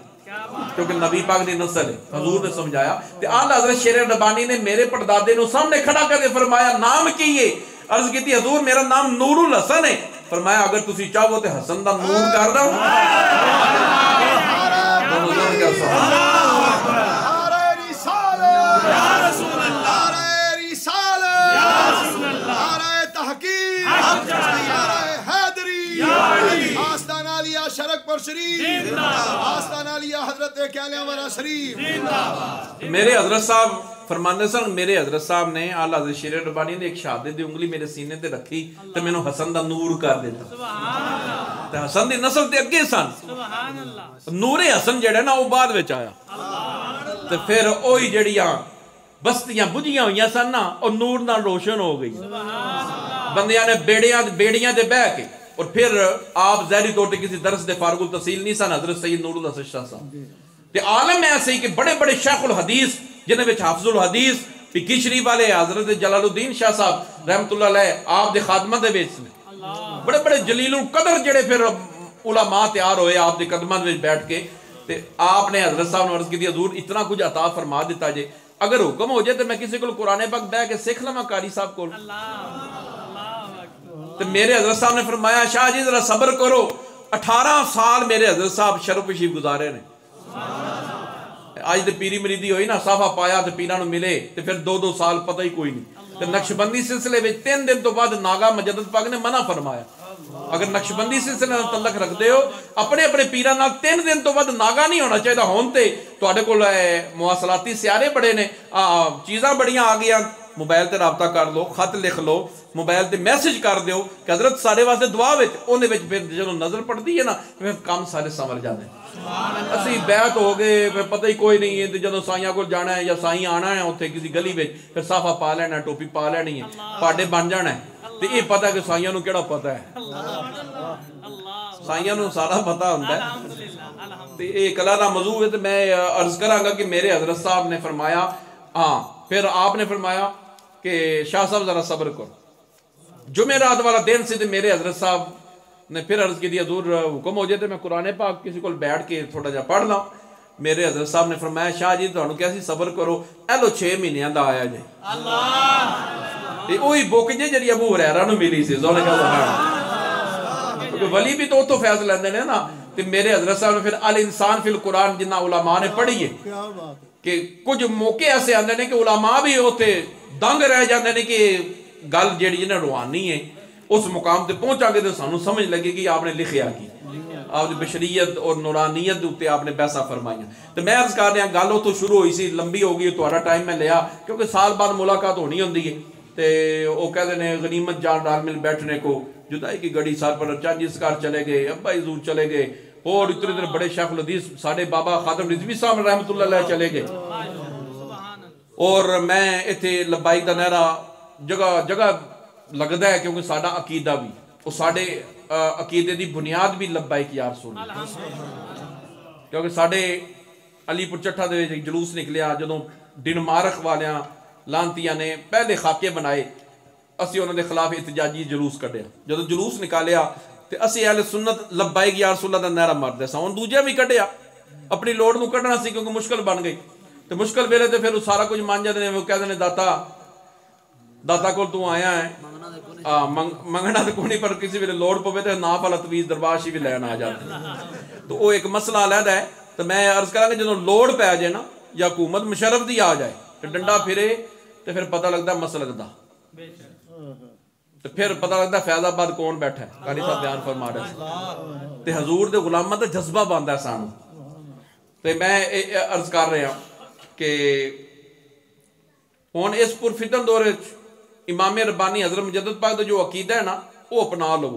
کیونکہ نبی پاک دی نسل ہے حضور نے سمجھایا تے اعلی حضرت شیر ربانی نے میرے پردادے نو سامنے کھڑا کر کے فرمایا نام کی ہے عرض کی تھی حضور میرا نام نور الحسن ہے فرمایا اگر تسی چاہو تے حسن دا نور کر دو آستان علیہ شرک پر شریف آستان علیہ حضرت کیلے والا شریف میرے حضرت صاحب فرماندے سن میرے حضرت صاحب نے اعلی حضرت شیر ربانی نے ایک شہادت دی انگلی میرے سینے تے رکھی تے مینوں حسن دا نور کر دیتا سبحان تے حسن دی نسل تے اگے سن سبحان اللہ نور حسن جڑا نا او بعد وچ آیا تے پھر اوہی جڑیاں بستیاں بجھیاں ہوئیاں سن نا او نور نال روشن ہو گئی بندیاں نے بیڑیاں دے بہ کے اور پھر آپ ظاہری طور پہ کسی درس دے فارغ التحصیل نہیں سن حضرت سید نور الحسن شاہ صاحب تے عالم میں ایسے ہی کہ بڑے بڑے شیخ الحدیث جنہیں وچ حافظ الحدیث پکی شریف والے حضرت جلال الدین شاہ صاحب رحمت اللہ علیہ آپ دے خادمہ دے وچ بڑے بڑے جلیل القدر جڑے پھر علماء تیار ہوئے آپ دے قدماں وچ بیٹھ کے تے آپ نے حضرت صاحب نے عرض کی حضور اتنا کچھ عطا فرما دیتا جے اگر حکم ہو جائے تو میں کسی کو قرآن پاک بیٹھ کے سیکھ لواں قاری صاحب کو تو میرے حضرت صاحب نے فرمایا شاہ جی ذرا صبر کرو 18 سال میرے حضرت صاحب شرف شریف گزارے نے آج تے پیری مریدی ہوئی نا صافہ پایا تے پیرا نو ملے تے پھر 2 سال پتہ ہی کوئی نہیں تے نقشبندی سلسلے میں 3 دن تو بعد ناگا مجدد پاک نے منع فرمایا اگر نقشبندی سلسلے میں تعلق رکھ دے ہو اپنے اپنے پیرا نال 3 دن تو بعد ناگا نہیں ہونا چاہیے ہون تے تو آڑے کو مواصلاتی سیارے بڑے نے چیزاں بڑیاں آگیا موبائل تے رابطہ کر لو خط لکھ لو موبائل تے میسج کر دیو کہ حضرت سارے واسطے دعا وچ اونے وچ پھر جدوں نظر پڑتی ہے نا پھر کام سارے سنور جاندے اسی بیعت ہو گئے پھر پتہ ہی کوئی نہیں ہے جدوں سائیاں کول جانا ہے یا سائیں آنا ہے اوتھے کسی گلی وچ پھر صافہ پا لینا ٹوپی پا لینی ہے پاڑے بن جانا ہے تے یہ پتہ کہ سائیاں نو کیڑا پتہ ہے سائیاں نو سارا پتہ ہوندا ہے تے ایک علیحدہ موضوع ہے تے میں عرض کراں گا کہ میرے حضرت صاحب نے فرمایا ہاں پھر آپ نے فرمایا کہ شاہ صاحب ذرا صبر کرو جمعرات والا دن سے میرے حضرت صاحب نے پھر عرض کی دی حضور حکم ہو جائے تو میں قرآن پاک کسی کو بیٹھ کے تھوڑا جا پڑھ لاؤں میرے حضرت صاحب نے فرمایا شاہ جی تو انہوں کیسی صبر کرو ایلو 6 مہینیاں دا آیا جائے اللہ اوہی بک جے جڑی ابو ہریرہ نو ملی سی زونے کا سبحان کیونکہ ولی بھی تو اتو فیض لیندے نے نا. تے میرے حضرت صاحب نے پھر الانسان فی القرآن جنہ علماء نے پڑھی ہے کہ کچھ موقع ایسے آندے نے کہ علماء بھی ہوتے دنگ رہ جاندے نے کہ گل جیڑی جنہیں روحانی ہے اس مقام تے پہنچا گے تو سانو سمجھ لگے کہ آپ نے لکھیا کی آپ نے بشریت اور نورانیت تے آپ نے بحثہ فرمائیاں. تو میں عرض کر رہا گل تو شروع ہوئی سی لمبی ہو گئی تھوڑا ٹائم میں لیا کیونکہ سال بعد ملاقات ہونی ہوندی ہے. تے وہ کہتے ہیں غنیمت جان ڈال مل بیٹھنے کو جدائی کی گھڑی سر پر چاچی سکار چلے گئے ابا حضور چلے گئے اور اتنے دن بڑے شیخ الحدیث ساڑھے بابا خادم رضوی صاحب رحمۃ اللہ علیہ چلے گئے. اور میں اتنے لبائک دا نہرا جگہ جگہ لگتا ہے کیونکہ ساڑھا عقیدہ بھی اور ساڑھے عقیدے دی بنیاد بھی لبائک یا رسول کیونکہ ساڑھے علی پور چٹھا دے جلوس نکلیا جدوں ڈنمارک والیاں لانتیاں نے پہلے خاکے بنائے اسی انہوں نے خلاف احتجاجی جلوس کڈیا جدوں جلوس نکالیا تے اسی اہل سنت لبائک یا رسول اللہ دا نعرہ مارتے سا ان دوجہ بھی کڈیا اپنی لوڑ نو کڈنا سی کیونکہ مشکل بن گئی تے مشکل ویلے تے پھر وہ سارا کچھ مان جاتے ہیں وہ کہتے ہیں داتا کول تو آیا ہے منگنا تے کوئی نہیں پر کسی ویلے لوڑ پوے تے نا پالا تویز درباشی بھی لینا آ جاتے تو وہ ایک مسئلہ علیحدہ ہے. تو میں عرض کرا کہ جدوں لوڑ پہ آ جائے نا یا حکومت مشرف دی آ جائے تو ڈنڈا پھرے تو پھر پتہ لگتا ہے مسلک دا تو پھر پتہ لگتا ہے فیض آباد کون بیٹھا ہے قاری صاحب بیان فرما رہے تے حضور دے غلامہ دا جذبہ باندا ہے سانو. تے میں عرض کر رہا کہ ہن اس پرفتن دور امام ربانی حضرت مجدد پاک دا جو عقیدہ ہے نا وہ اپنا لو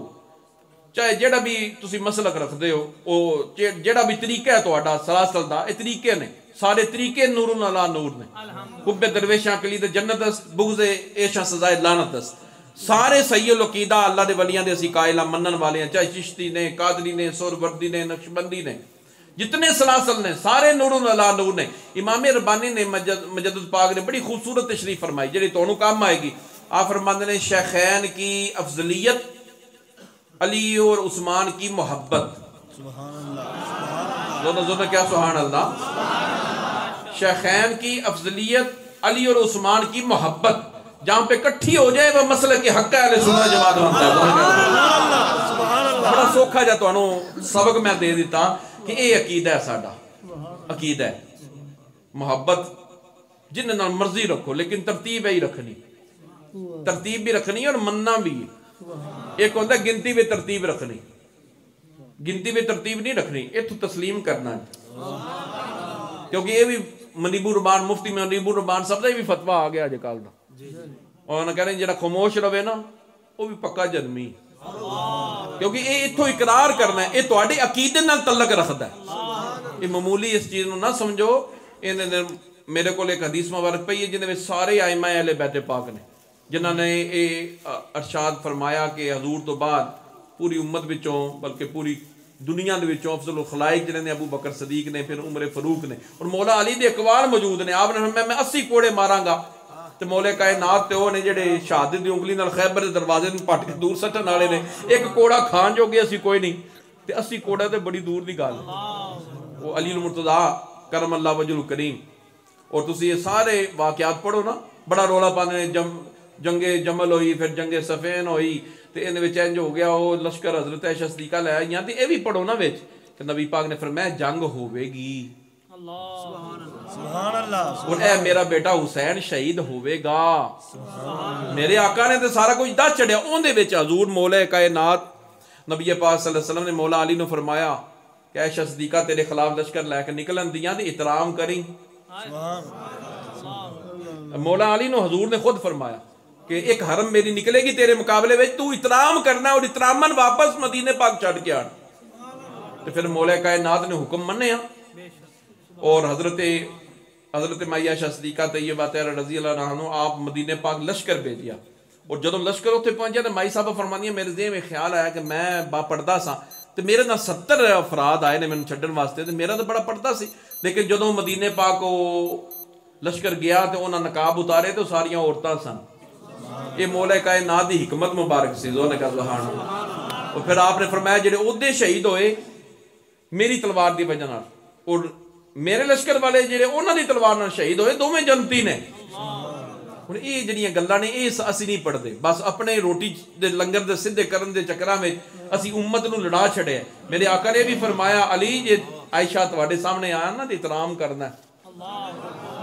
چاہے جیڑا بھی تسی مسلک رکھ دے ہو او جیڑا بھی طریقہ ہے تہاڈا سلاسل دا اے طریقے نے سارے طریقے نور علی نور نے حب درویشاں کلید جنت است بغض عیشاں سزائے لعنت است سارے صحیح العقیدہ اللہ دے ولیاں دے اسی قائلہ منن والے ہیں چاہے چشتی نے قادری نے سہروردی نے نقشبندی نے جتنے سلاسل نے سارے نور علی نور نے. امام ربانی نے مجدد پاک نے بڑی خوبصورت تشریف فرمائی جڑی تانوں کام آئے گی. آپ فرماتے ہیں شیخین کی افضلیت علی اور عثمان کی محبت زودہ کیا سبحان اللہ. شیخین کی افضلیت علی اور عثمان کی محبت جہاں پہ کٹھی ہو جائے وہ مسئلہ کی حق اہل سنت جماعت بنتا ہے. بڑا سوکھا جا تو سبق میں دے دیتا کہ اے عقیدہ ہے ساڈا عقیدہ ہے محبت جن نال مرضی رکھو لیکن ترتیب ہی رکھنی ترتیب بھی رکھنی اور مننا بھی. ایک ہوتا ہے گنتی بھی ترتیب رکھنی گنتی بھی ترتیب نہیں رکھنی یہ تو تسلیم کرنا ہے کیونکہ یہ بھی منیب الرحمان مفتی منیب الرحمان سب دا بھی فتوہ آ گیا آج کل دا اور انہوں نے کہہ رہے ہیں جڑا خاموش رہے نا وہ بھی پکا جرمی کیونکہ یہ اتھو اقرار کرنا ہے یہ تواڈے عقیدے نال تعلق رکھدا ہے. یہ معمولی اس چیز نو نہ سمجھو. میرے کو ایک حدیث مبارک پئی ہے جن میں سارے ائمہ اہل بیت پاک نے جنہوں نے یہ ارشاد فرمایا کہ حضور تو بعد پوری امت وچوں بلکہ پوری دنیا دے وچوں افضل الخلائق جنہوں نے ابو بکر صدیق نے پھر عمر فاروق نے اور مولا علی دے اقوال موجود نے. آپ نے فرمایا میں 80 کوڑے ماراں گا تے مولا کائنات تے وہ نے جڑے شہادت دی انگلی نال خیبر دے دروازے نوں پٹ کے دور سٹن والے نے ایک کوڑا کھان جو گے اسی کوئی نہیں تے 80 کوڑا تے بڑی دور دی گل ہے. وہ علی المرتضیٰ کرم اللہ وجہ الکریم اور تسی یہ سارے واقعات پڑھو نا بڑا رولا پاندے جنگ جمل ہوئی پھر جنگ صفین ہوئی تے ان وچ انج ہو گیا وہ لشکر حضرت عائشہ صدیقہ لے آئیاں تے اے بھی پڑھو نا وچ کہ نبی پاک نے فرمایا جنگ ہوے گی سبحان اللہ اور اے میرا بیٹا حسین شہید ہوے گا. میرے آقا نے تے سارا کچھ دس چڑھیا اون دے وچ حضور مولا کائنات نبی پاک صلی اللہ علیہ وسلم نے مولا علی نو فرمایا کہ عائشہ صدیقہ تیرے خلاف لشکر لے کے نکلن دیاں تے احترام کریں. مولا علی نو حضور نے خود فرمایا کہ ایک حرم میری نکلے گی تیرے مقابلے میں تو احترام کرنا اور احتراماً واپس مدینے پاک چھڑ کے آنا. تو پھر مولا کائنات نے حکم منیا اور حضرت مائیہ عائشہ صدیقہ طیبہ طاہرہ رضی اللہ عنہ آپ مدینے پاک لشکر بھیجیا اور جدوں لشکر اتنے پہنچا تو مائی صاحبہ فرمانی ہے میرے ذہن میں خیال آیا کہ میں با پڑھدا سا تو میرے نال 70 افراد آئے نے میں چھڈن واسطے تو میرا تو بڑا پڑھدا سی لیکن جدوں مدینے پاک لشکر گیا تو انہاں نقاب اتارے تو ساریاں عورتاں سن. یہ مولا کائنات دی حکمت مبارک سی زور نے کہا سبحان اللہ. اور پھر آپ نے فرمایا جڑے عہدے شہید ہوئے میری تلوار دی وجہ نال اور میرے لشکر والے جڑے انہاں دی تلوار نال شہید ہوئے دوویں جنتی نے. ਹੁਣ ਇਹ ਜਿਹੜੀਆਂ ਗੱਲਾਂ ਨੇ ਇਹ ਅਸੀਂ ਨਹੀਂ ਪੜ੍ਹਦੇ, ਬਸ ਆਪਣੇ ਰੋਟੀ ਦੇ ਲੰਗਰ ਦੇ ਸਿੱਧੇ ਕਰਨ ਦੇ ਚੱਕਰਾਂ ਵਿੱਚ ਅਸੀਂ ਉਮਤ ਨੂੰ ਲੜਾ ਛੜਿਆ। ਮੇਰੇ ਆਕਾ ਨੇ ਵੀ ਫਰਮਾਇਆ ਅਲੀ ਜੇ ਆਇਸ਼ਾ ਤੁਹਾਡੇ ਸਾਹਮਣੇ ਆਇਆ ਨਾ ਤੇ ਇਤਰਾਮ ਕਰਨਾ,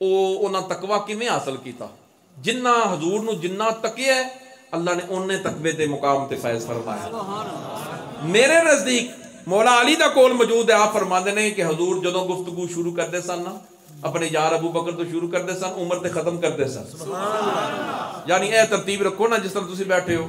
ਉਹ ਉਹਨਾਂ ਤਕਵਾ ਕਿਵੇਂ ਹਾਸਲ ਕੀਤਾ। ਜਿੰਨਾ ਹਜ਼ੂਰ ਨੂੰ ਜਿੰਨਾ ਤਕਿਆ ਅੱਲਾ ਨੇ ਉਹਨੇ ਤਕਵੇ ਦੇ ਮੁਕਾਮ ਤੇ ਫੈਜ਼ ਫਰਮਾਇਆ। ਮੇਰੇ ਨਜ਼ਦੀਕ ਮੌਲਾ ਅਲੀ ਦਾ ਕੋਲ ਮੌਜੂਦ ਹੈ, ਆਪ ਫਰਮਾਉਂਦੇ ਨੇ ਕਿ ਹਜ਼ੂਰ ਜਦੋਂ ਗੁਫ਼ਤਗੂ ਸ਼ੁਰੂ ਕਰਦੇ ਸਨ ਨਾ, ਆਪਣੇ ਯਾਰ ਅਬੂ ਬਕਰ ਤੋਂ ਸ਼ੁਰੂ ਕਰਦੇ ਸਨ, ਉਮਰ ਤੇ ਖਤਮ ਕਰਦੇ ਸਨ। ਯਾਨੀ ਇਹ ਤਰਤੀਬ ਰੱਖੋ ਨਾ, ਜਿਸ ਤਰ੍ਹਾਂ ਤੁਸੀਂ ਬੈਠੇ ਹੋ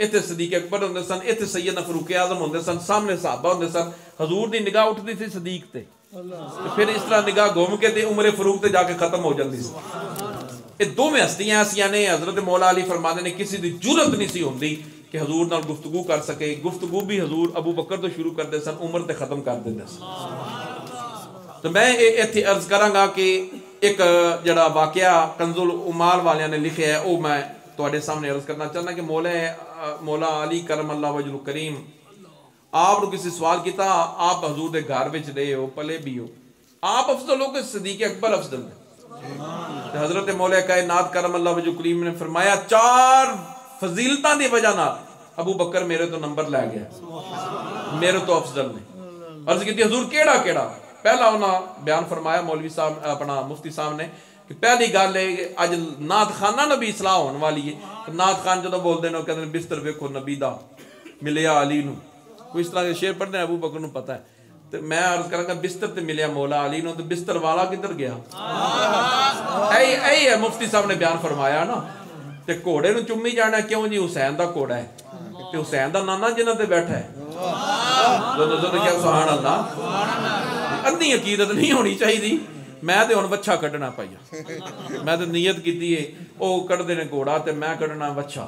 ਇੱਥੇ ਸਦੀਕ ਅਕਬਰ ਹੁੰਦੇ ਸਨ, ਇੱਥੇ ਸੈਯਦਨਾ ਫਾਰੂਕ ਆਜ਼ਮ ਹੁੰਦੇ ਸਨ, ਸਾਹਮਣੇ ਸਹਾਬਾ ਹੁੰਦੇ ਸਨ। ਹਜ਼ੂਰ ਦੀ ਨਿਗਾਹ ਉੱਠਦੀ ਸੀ ਸਦੀਕ ਤੇ, ਤੇ ਫਿਰ ਇਸ ਤਰ੍ਹਾਂ ਨਿਗਾਹ ਘੁੰਮ ਕੇ ਤੇ ਉਮਰ ਫਾਰੂਕ ਤੇ ਜਾ ਕੇ ਖਤਮ ਹੋ ਜਾਂਦੀ ਸੀ। ਇਹ ਦੋਵੇਂ ਹਸਤੀਆਂ ਐਸੀਆਂ ਨੇ, ਹਜ਼ਰਤ ਮੌਲਾ ਅਲੀ ਫਰਮਾਉਂਦੇ ਨੇ ਕਿਸੇ ਦੀ ਜੁਰਤ ਨਹੀਂ ਸੀ ਹੁੰਦੀ ਕਿ ਹਜ਼ੂਰ ਨਾਲ ਗੁਫ਼ਤਗੂ ਕਰ ਸਕੇ। ਗੁਫ਼ਤਗੂ ਵੀ ਹਜ਼ੂਰ ਅਬੂ ਬਕਰ ਤੋਂ ਸ਼ੁਰੂ ਕਰਦੇ ਸਨ, ਉਮਰ ਤੇ ਖਤਮ ਕਰ ਦਿੰਦੇ ਸਨ। ਤੇ ਮੈਂ ਇਹ ਇੱਥੇ ਅਰਜ਼ ਕਰਾਂਗਾ ਕਿ ਇੱਕ ਜਿਹੜਾ ਵਾਕਿਆ ਕੰਜ਼ੁਲ ਉਮਾਲ ਵਾਲਿਆਂ ਨੇ ਲਿਖਿਆ ਹੈ, ਉਹ ਮੈਂ ਤੁਹਾਡੇ ਸਾਹਮਣੇ ਅਰਜ਼ ਕਰਨਾ ਚਾਹੁੰਦਾ ਕਿ ਮੌਲਾ ਅਲੀ ਕਰਮ ਅੱਲਾ ਵਜਹੁ ਕਰੀਮ آپ نے کسی سوال کیتا آپ حضور دے گھر وچ رہے ہو پلے بھی ہو آپ افضل ہو کہ صدیق اکبر افضل ہے حضرت مولا کائنات کرم اللہ وجہ کریم نے فرمایا چار فضیلتاں دی وجہ نال ابو بکر میرے تو نمبر لے گیا میرے تو افضل نے عرض کی حضور کیڑا کیڑا پہلا انہاں بیان فرمایا مولوی صاحب اپنا مفتی صاحب نے کہ پہلی گل ہے اج نعت خانہ نبی اصلاح ہونے والی ہے نعت خان جدوں بولدے نے کہندے بستر ویکھو نبی دا ملیا علی نو کوئی اس طرح کے شعر پڑھتے ہیں ابو بکر نو پتہ ہے تو میں عرض کراں گا بستر تے ملیا مولا علی نو تو بستر والا کدھر گیا اے مفتی صاحب نے بیان فرمایا نا تے گھوڑے نو چومی جانا کیوں جی حسین دا گھوڑا ہے تے حسین دا نانا جنہاں تے بیٹھا ہے تو نظر کیا سبحان اللہ ادھی عقیدت نہیں ہونی چاہیے میں تے ہن وچھا کڈنا پایا میں تے نیت کیتی ہے او کڈدے نے گھوڑا تے میں کڈنا وچھا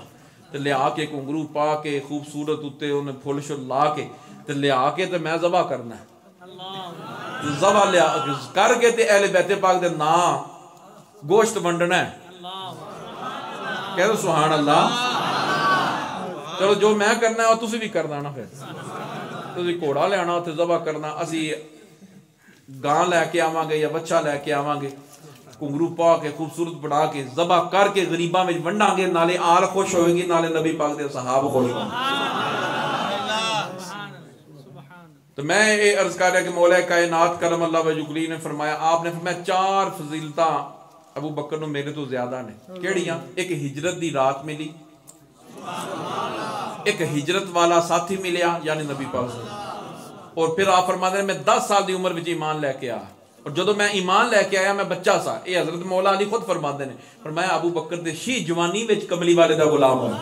تے لیا کے کنگرو پا کے خوبصورت اتے انہیں پھول شل لا کے تے لیا کے تے میں ذبح کرنا ہے ذبح لیا کر کے تے اہل بیت پاک دے نا گوشت ونڈنا ہے کہہ دو سبحان اللہ چلو جو میں کرنا ہے وہ تسی بھی کرنا نا پھر تسی گھوڑا لے آنا تے ذبح کرنا اسی گاں لے کے آواں گے یا بچہ لے کے آواں گے کنگرو پا کے خوبصورت بڑھا کے ذبح کر کے غریباں میں ونڈاں گے نالے آل خوش ہوئے گی نالے نبی پاک دے صحابہ خوش ہوئے تو میں یہ عرض کر رہا کہ مولا کائنات کرم اللہ وجہ کریم نے فرمایا آپ نے فرمایا چار فضیلتاں ابو بکر نو میرے تو زیادہ نے کیڑیاں ایک ہجرت دی رات ملی ایک ہجرت والا ساتھی ملیا یعنی نبی پاک صلی اللہ علیہ وسلم اور پھر آپ فرماتے ہیں میں 10 سال دی عمر وچ ایمان لے کے آیا اور جدو میں ایمان لے کے آیا میں بچہ سا یہ حضرت مولا علی خود فرماتے ہیں فرمایا ابو بکر دے شی جوانی وچ کملی والے دا غلام ہوں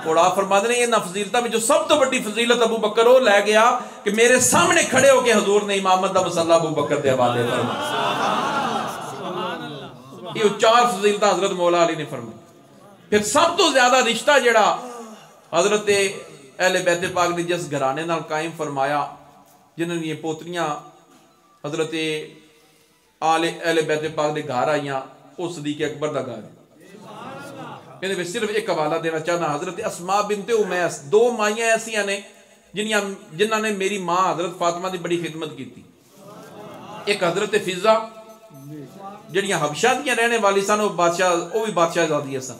اور آپ فرماتے ہیں یہ فضیلتاں میں جو سب تو بڑی فضیلت ابو بکر وہ لے گیا کہ میرے سامنے کھڑے ہو کے حضور نے امامت دا مسئلہ ابو بکر دے حوالے فرمایا یہ چار فضیلتاں حضرت مولا علی نے فرمایا پھر سب تو زیادہ رشتہ جڑا حضرت اہل بیت پاک نے جس گھرانے نال قائم فرمایا جنہوں نے یہ پوتریاں حضرت اہل بیت پاک دے گھر آئیاں وہ صدیق اکبر دا گھر ہے میں صرف ایک حوالہ دینا چاہنا حضرت اسماء بنت امیس 2 مائیاں ایسیاں نے جنہاں نے میری ماں حضرت فاطمہ دی بڑی خدمت کی تھی ایک حضرت فضہ جڑیاں حبشہ دیاں رہنے والی سن وہ بھی بادشاہ زادیاں سن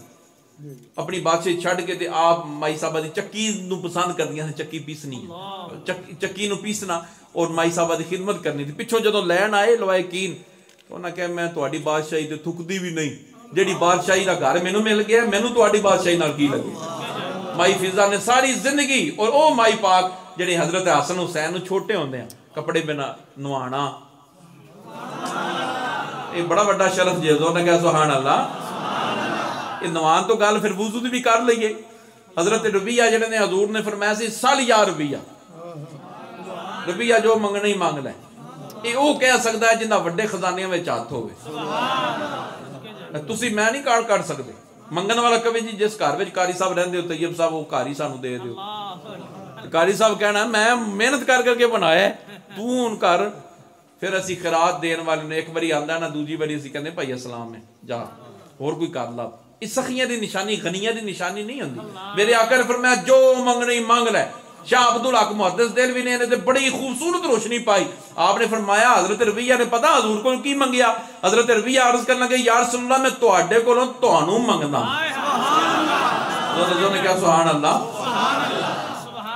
اپنی بادشاہ چھڑ کے تے آپ مائی صاحبہ دی چکی نو پسند کر دیا چکی پیسنی چکی نو پیسنا اور مائی صاحبہ دی خدمت کرنی تھی پچھو جدو لین آئے لوائے کین تو انہاں کہا میں تواڈی بادشاہی تے تھک دی بھی نہیں جیڑی بادشاہی دا گھر مینوں مل گیا مینوں تواڈی بادشاہی نال کی لگے مائی فضا نے ساری زندگی اور او مائی پاک جڑے حضرت حسن حسین نو چھوٹے ہوندے ہیں کپڑے بنا نوانا، یہ بڑا بڑا شرف جی حضور نے کہا سبحان اللہ. یہ نوان تو گل پھر وضو دی بھی کر لئیے. حضرت ربیہ جڑے نے حضور نے فرمایا سی سال یا ربیہ، ربیہ جو منگنا ہی مانگ لے. یہ وہ کہہ سکتا ہے جنہ وڈے خزانے میں ہاتھ ہوئے. تسی میں نہیں کر سکتے. منگن والا کبھی جی جس گھر وچ قاری صاحب رہندے ہو طیب صاحب وہ قاری سانو دے دیو. قاری صاحب کہنا میں محنت کر کے بنایا ہے تو ان کر. پھر اسی خیرات دین والے نے ایک باری آندا نا دوجی باری اسی کہندے بھائی اسلام ہے جا اور کوئی کر لا. اس سخیاں دی نشانی غنیاں دی نشانی نہیں ہوندی. میرے آقا نے فرمایا جو منگنا ہی مانگ لے. شاہ عبدالحق محدث دہلوی نے بڑی خوبصورت روشنی پائی. آپ نے فرمایا حضرت ربیہ نے پتا حضور کو کی منگیا. حضرت ربیہ عرض کرنا کہ یا رسول اللہ میں تواڈے کولوں تانوں منگدا. حضور نے کہا سبحان اللہ.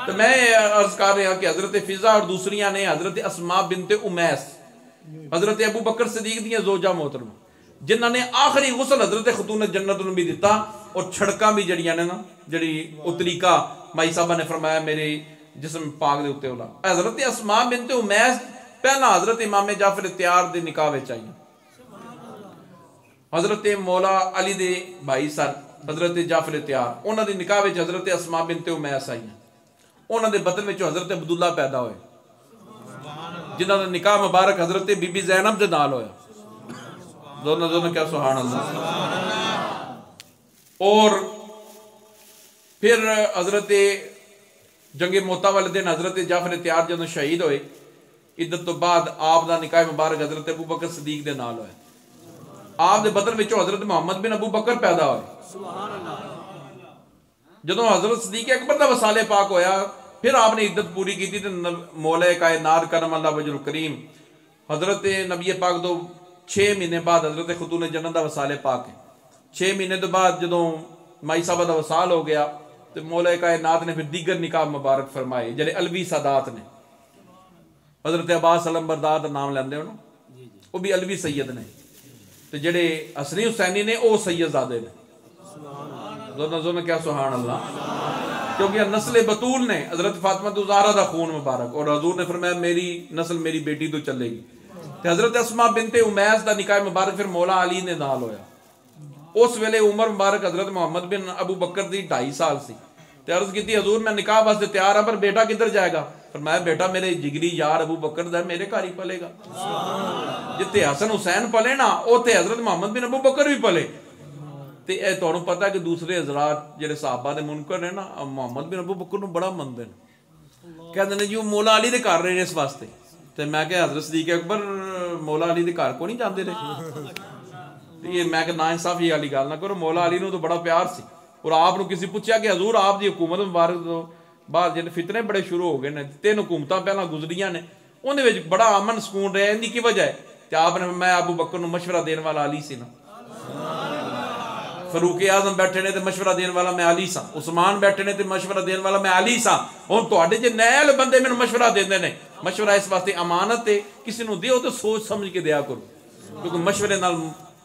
تو میں عرض کر رہا کہ حضرت فضا اور دوسریاں نے حضرت اسماء بنت امیس حضرت ابو بکر صدیق دیاں زوجہ محترم جنہاں نے آخری غسل حضرت خاتون جنت نو بھی دیتا اور چھڑکاں بھی جڑیاں نے نا جڑی او طریقہ مائی صاحبہ نے فرمایا میرے جسم پاک دے اتے ہولا. حضرت اسماء بنت امیس پہلا حضرت امام جعفر تیار دے نکاح وچ آئی. حضرت مولا علی دے بھائی سر حضرت جعفر تیار انہاں دے نکاح وچ حضرت اسماء بنت امیس آئی. انہاں دے بطن وچ حضرت عبداللہ پیدا ہوئے جنہاں دا نکاح مبارک حضرت بی بی زینب دے نال ہویا. دونوں کیا سبحان اللہ. اور پھر حضرت جنگ موتا والے دن حضرت جعفر تیار جدوں شہید ہوئے عدت تو بعد آپ دا نکاح مبارک حضرت ابو بکر صدیق دے نال ہوئے. آپ دے بطن وچوں حضرت محمد بن ابو بکر پیدا ہوئے. جدوں حضرت صدیق اکبر دا وصال پاک ہویا پھر آپ نے عدت پوری کی تھی. مولا کائنات کرم اللہ وجہ الکریم حضرت نبی پاک دو 6 مہینے بعد حضرت خاتون جنت دا وصال پاک ہے. 6 مہینے تو بعد جدوں مائی صاحبہ دا وصال ہو گیا تو مولا کائنات نے پھر دیگر نکاح مبارک فرمائے جڑے علوی سادات نے. حضرت عباس علم بردار دا نام لیندے ہو نا وہ بھی علوی سید نے تو جڑے حسنی حسینی نے وہ سید زادے نے. دونوں کیا سبحان اللہ. کیونکہ نسل بطول نے حضرت فاطمہ الزہرا دا خون مبارک اور حضور نے فرمایا میری نسل میری بیٹی تو چلے گی. تو حضرت اسماء بنت امیس دا نکاح مبارک پھر مولا علی نے نال ہویا. اس ویلے عمر مبارک حضرت محمد بن ابو بکر دی 2.5 سال سی. تے عرض کی حضور میں نکاح واسطے تیار ہاں پر بیٹا کدھر جائے گا؟ فرمایا بیٹا میرے جگری یار ابو بکر دا میرے گھر ہی پلے گا. جتے حسن حسین پلے نا اوتے حضرت محمد بن ابو بکر بھی پلے. تے اے تانوں پتہ ہے کہ دوسرے حضرات جڑے صحابہ دے منکر نے نا محمد بن ابو بکر نو بڑا مندے نے. کہندے نے جو مولا علی دے گھر رہے نے اس واسطے. تے میں کہ حضرت صدیق اکبر مولا علی دے گھر کو نہیں جاندے رہے. یہ میں کہ نا انصافی والی گل نہ کرو. مولا علی نو تو بڑا پیار سی اور آپ نو کسی پوچھیا کہ حضور آپ دی حکومت مبارک تو بعد جن فتنے بڑے شروع ہو گئے نے 3 حکومتاں پہلا گزریاں نے اون دے وچ بڑا امن سکون رہیا. ان دی کی وجہ ہے کہ آپ نے میں ابو بکر نو مشورہ دین والا علی سی نا. فاروق اعظم بیٹھے نے تے مشورہ دین والا میں علی سا. عثمان بیٹھے نے تے مشورہ دین والا میں علی سا. ہن تواڈے جے نیل بندے مینوں مشورہ دیندے نے مشورہ اس واسطے امانت ہے کسی نو دیو تے سوچ سمجھ کے دیا کرو کیونکہ مشورے نال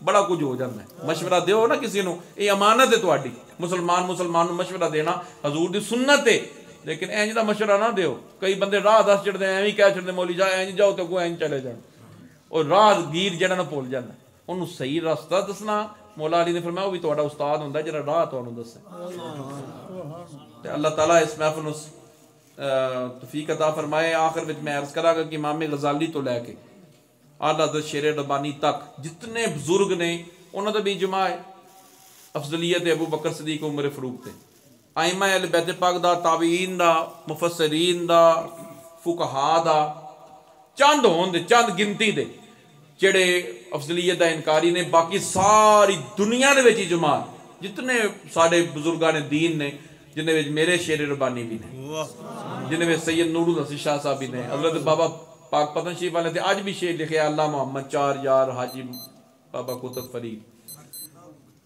بڑا کچھ ہو جاتا ہے. مشورہ دیو نا کسی نو یہ امانت ہے تواڈی. مسلمان نو مشورہ دینا حضور دی سنت ہے لیکن اینج دا مشورہ نہ دیو. کئی بندے راہ دس چڑھتے ہیں ایویں کہہ چڑھتے مولوی جا اینج جاؤ تے کوئی اینج چلے جان اور راہ گیر جڑا نہ بھول جاندا اونوں صحیح راستہ دسنا. مولا علی نے فرمایا وہ بھی تہاڈا استاد ہوندا ہے جڑا راہ تانوں دسے. تے اللہ تعالیٰ اس محفل نو توفیق عطا فرمائے. آخر وچ میں عرض کراں گا کہ امام غزالی تو لے کے اعلیٰ حضرت شیر ربانی تک جتنے بزرگ نے انہاں دا بھی اجماع ہے افضلیت ابو بکر صدیق عمر فاروق تے. ائمہ اہل بیت پاک دا تابعین دا مفسرین دا فقہا دا چند ہون دے چند گنتی دے جڑے افضلیت دا انکاری نے. باقی ساری دنیا دے وچ اجماع جتنے سارے بزرگان دین نے جن وچ میرے شیر ربانی بھی نے جن وچ سید نور الحسن شاہ صاحب بھی نے حضرت بابا پاک پتن شریف والے تے اج بھی شعر لکھیا اللہ محمد 4 یار حاجی بابا قطب فرید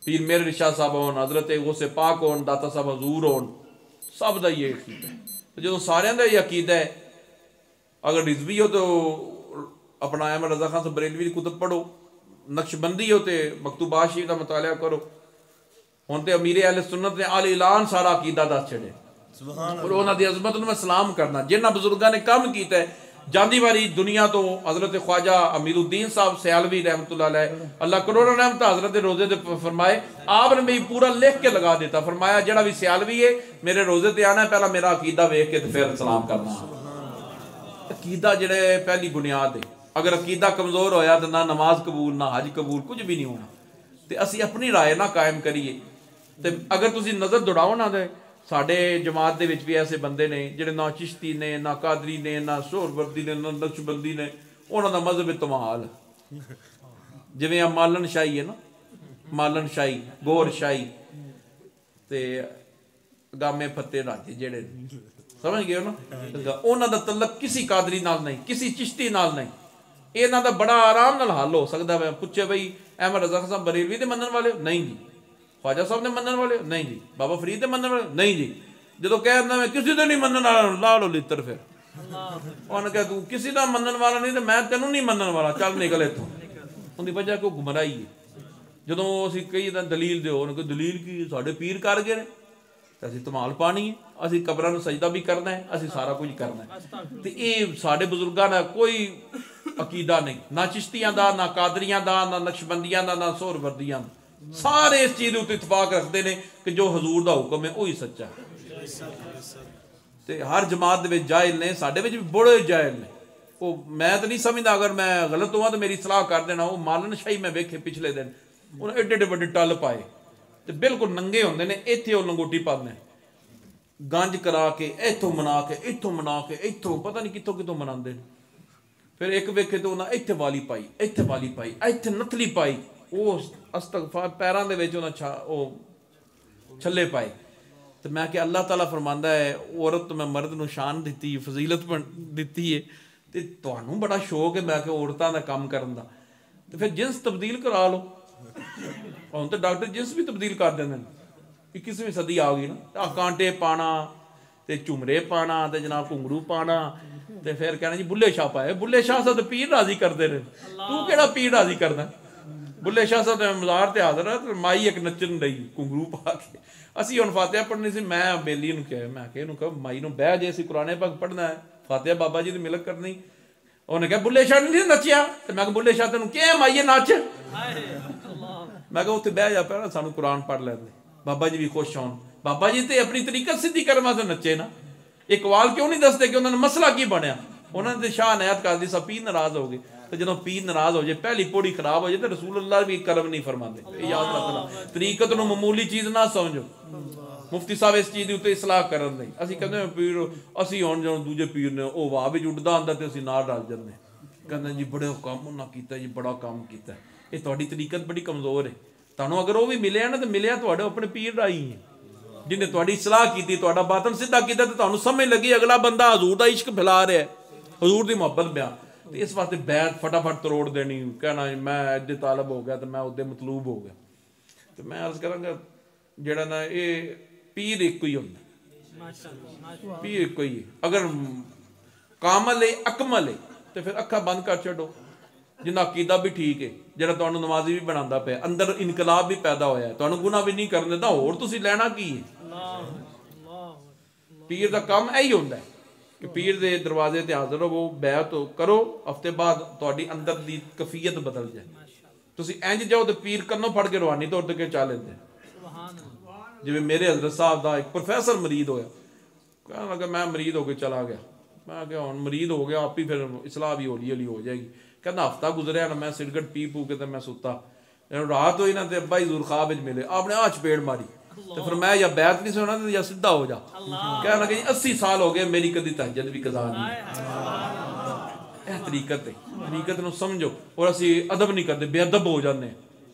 پیر میرے شاہ صاحب ہون حضرت غوث پاک ہون داتا صاحب حضور ہون سب دا یہ عقیدہ ہے. جدوں سارے دا یہ عقیدہ ہے اگر رضوی ہو تو اپنا احمد رضا خان سے بریلوی کی کتب پڑھو. نقش بندی ہو تے مکتوبات شریف کا مطالعہ کرو. ہوں تو امیر اہل سنت نے آل اعلان سارا عقیدہ دس چھڑے اور انہوں دی عظمت میں سلام کرنا جنہاں بزرگاں نے کام کیتا ہے جاندی والی دنیا تو حضرت خواجہ امیر الدین صاحب سیالوی رحمۃ اللہ علیہ اللہ کروڑا رحمت حضرت روزے دے فرمائے آپ نے بھی پورا لکھ کے لگا دیتا فرمایا جڑا بھی سیالوی ہے میرے روزے تے آنا ہے پہلا میرا عقیدہ ویکھ کے پھر سلام کرنا عقیدہ جڑے پہلی بنیاد ہے اگر عقیدہ کمزور ہویا تو نہ نماز قبول نہ حج قبول کچھ بھی نہیں ہونا تے اسی اپنی رائے نہ قائم کریے تے اگر تسی نظر دوڑاؤ نہ دے ساڈے جماعت دے وچ بھی ایسے بندے نے جڑے نہ چشتی نے نہ قادری نے نہ سہروردی نے نہ نقشبندی نے انہاں دا مذہب تمال جویں مالن شاہی ہے نا مالن شاہی گور شاہی تے گامے پھتے راجے جڑے سمجھ گئے ہو نا انہاں دا تعلق کسی قادری نال نہیں کسی چشتی نال نہیں انہاں دا بڑا آرام نال حل ہو سکدا ہے پوچھے بھئی احمد رضا صاحب بریلوی دے منن والے نہیں جی خواجہ صاحب نے منن والے نہیں جی بابا فرید دے منن والے نہیں جی جدو کہنا میں کسی دے نہیں منن والا لا لو لتر پھر انہوں نے کہا تو کسی دا منن والا نہیں تو میں تینوں نہیں منن والا چل نکل اتوں ان دی وجہ کو گمراہی ہے جدو اسی کئی دلیل دیو انہوں نے کہا دلیل کی ساڈے پیر کر گئے تو اسی تمال پانی ہے اسی قبراں نوں سجدہ بھی کرنا ہے اسی سارا کچھ کرنا ہے تے اے ساڈے بزرگاں دا کوئی عقیدہ نہیں نہ چشتیاں دا نہ قادریاں دا نہ نقشبندیاں دا نہ سہروردیاں دا سارے اس چیز تے اتفاق رکھتے ہیں کہ جو حضور دا حکم ہے وہی سچا ہے تے ہر جماعت دے وچ جاہل نے ساڈے وچ بھی بڑے جاہل نے وہ میں تو نہیں سمجھدا اگر میں غلط ہوا تو میری اصلاح کر دینا وہ مالن شاہی میں ویکھے پچھلے دن انہوں ایڈے ایڈے بڑے ٹل پائے تے بالکل ننگے ہوندے نے ایتھے وہ لنگوٹی پاندے گنج کرا کے ایتھوں منا کے ایتھوں پتہ نہیں کتھوں کتھوں مناندے پھر ایک ویکھے تو انہاں ایتھے والی پائی ایتھے نتلی پائی وہ استغفار پیراں دے وچ انہاں او چھلے پائے تو میں کہ اللہ تعالیٰ فرماندا ہے عورت تو میں مرد نو شان دتی فضیلت دتی ہے تے تانوں بڑا شوق ہے میں کہ عورتاں دا کام کرن دا تے پھر جنس تبدیل کرا لو ہن تے ڈاکٹر جنس بھی تبدیل کر دیندے نے 21ویں صدی آ گئی نا کانٹے پانا تے جھمرے پانا تے جناب گھنگرو پانا تے پھر کہنا جی بلے شاہ پائے بلے شاہ صاحب تے پیر راضی کردے نے تو کیڑا پیر راضی کردا بلے شاہ صاحب نے مزار تے حاضر ہے مائی ایک نچن رہی گھنگرو پا کے اسی ہن فاتحہ پڑھنی سی میں بیلی نوں کہیا میں کہ انہوں کہ مائی نوں بہ جے اسی قرآن پاک پڑھنا ہے فاتحہ بابا جی دی ملک کرنی انہوں نے کہا بلے شاہ نہیں نچیا تے میں کہ بلے شاہ تینوں کہ مائیے نچ میں کہ اوتھے بہ جا پہلا سانوں قرآن پڑھ لیندے بابا جی بھی خوش ہون بابا جی تے اپنی طریقت سدھی کرن واسطے نچے نا اقوال کیوں نہیں دستے کہ انہوں نے مسئلہ کی بنیا انہوں نے شاہ عنایت قاضی صاحب پیر ناراض ہو گئے تو جدوں پیر ناراض ہو جائے پہلی پوڑی خراب ہو جائے تو رسول اللہ بھی کرم نہیں فرماندے یاد رکھنا طریقت نو معمولی چیز نہ سمجھو مفتی صاحب اس چیز دی تے اصلاح کرن نہیں اسی کہندے پیر اسی ہن جو دوجے پیر نے او واہ بھی جڑدا ہوندا تے اسی نال رل جاندے کہندے جی بڑے کام انہاں کیتا جی بڑا کام کیتا اے تہاڈی طریقت بڑی کمزور ہے تانوں اگر وہ بھی ملیا نا تے ملیا تہاڈے اپنے پیر رائی ہے جن نے تہاڈی اصلاح کیتی تہاڈا باطن سیدھا کیتا تے تانوں سمجھ لگی اگلا بندہ حضور دا عشق پھیلا رہا ہے حضور دی محبت بیان تے اس واسطے بیعت فٹافٹ توڑ دینی کہنا میں ادے طالب ہو گیا تے میں ادے مطلوب ہو گیا تے میں عرض کراں گا جڑا نا اے پیر ایک ہی ہوندا پیر ایک ہی ہے اگر کامل ہے اکمل ہے تے پھر اکھاں بند کر چھڈو جنہ عقیدہ بھی ٹھیک ہے جڑا تانوں نمازی بھی بناوندا پیا اندر انقلاب بھی پیدا ہویا ہے تانوں گناہ بھی نہیں کرن دیندا ہور تسی لینا کی ہے پیر دا کام ایہی ہوندا ہے کہ پیر دے دروازے تے حاضر ہو بیعت کرو ہفتے بعد تہاڈی اندر دی کیفیت بدل جائے تسی انج جاؤ تے پیر کنوں پھڑ کے روحانی طور تے کہ چا لیندے جویں میرے حضرت صاحب دا ایک پروفیسر مرید ہویا کہنے لگا میں مرید ہو کے چلا گیا میں کہ ہن مرید ہو گیا آپ ہی پھر اصلاح بھی ہولی ہولی ہو جائے گی کہنا ہفتہ گزریا نا میں سگرٹ پی پو کے تے میں ستا رات ہوئی نا تے ابا ہی ضرور خواب وچ ملے آپ نے چپیڑ ماری تو فرمایا یا بیعت نہیں سنا یا سدھا ہو جا کہنا کہ 80 سال ہو گئے میری کدی تہجد بھی قضا نہیں اے طریقت ہے طریقت نو سمجھو اور اسی ادب نہیں کرتے بے ادب ہو جانے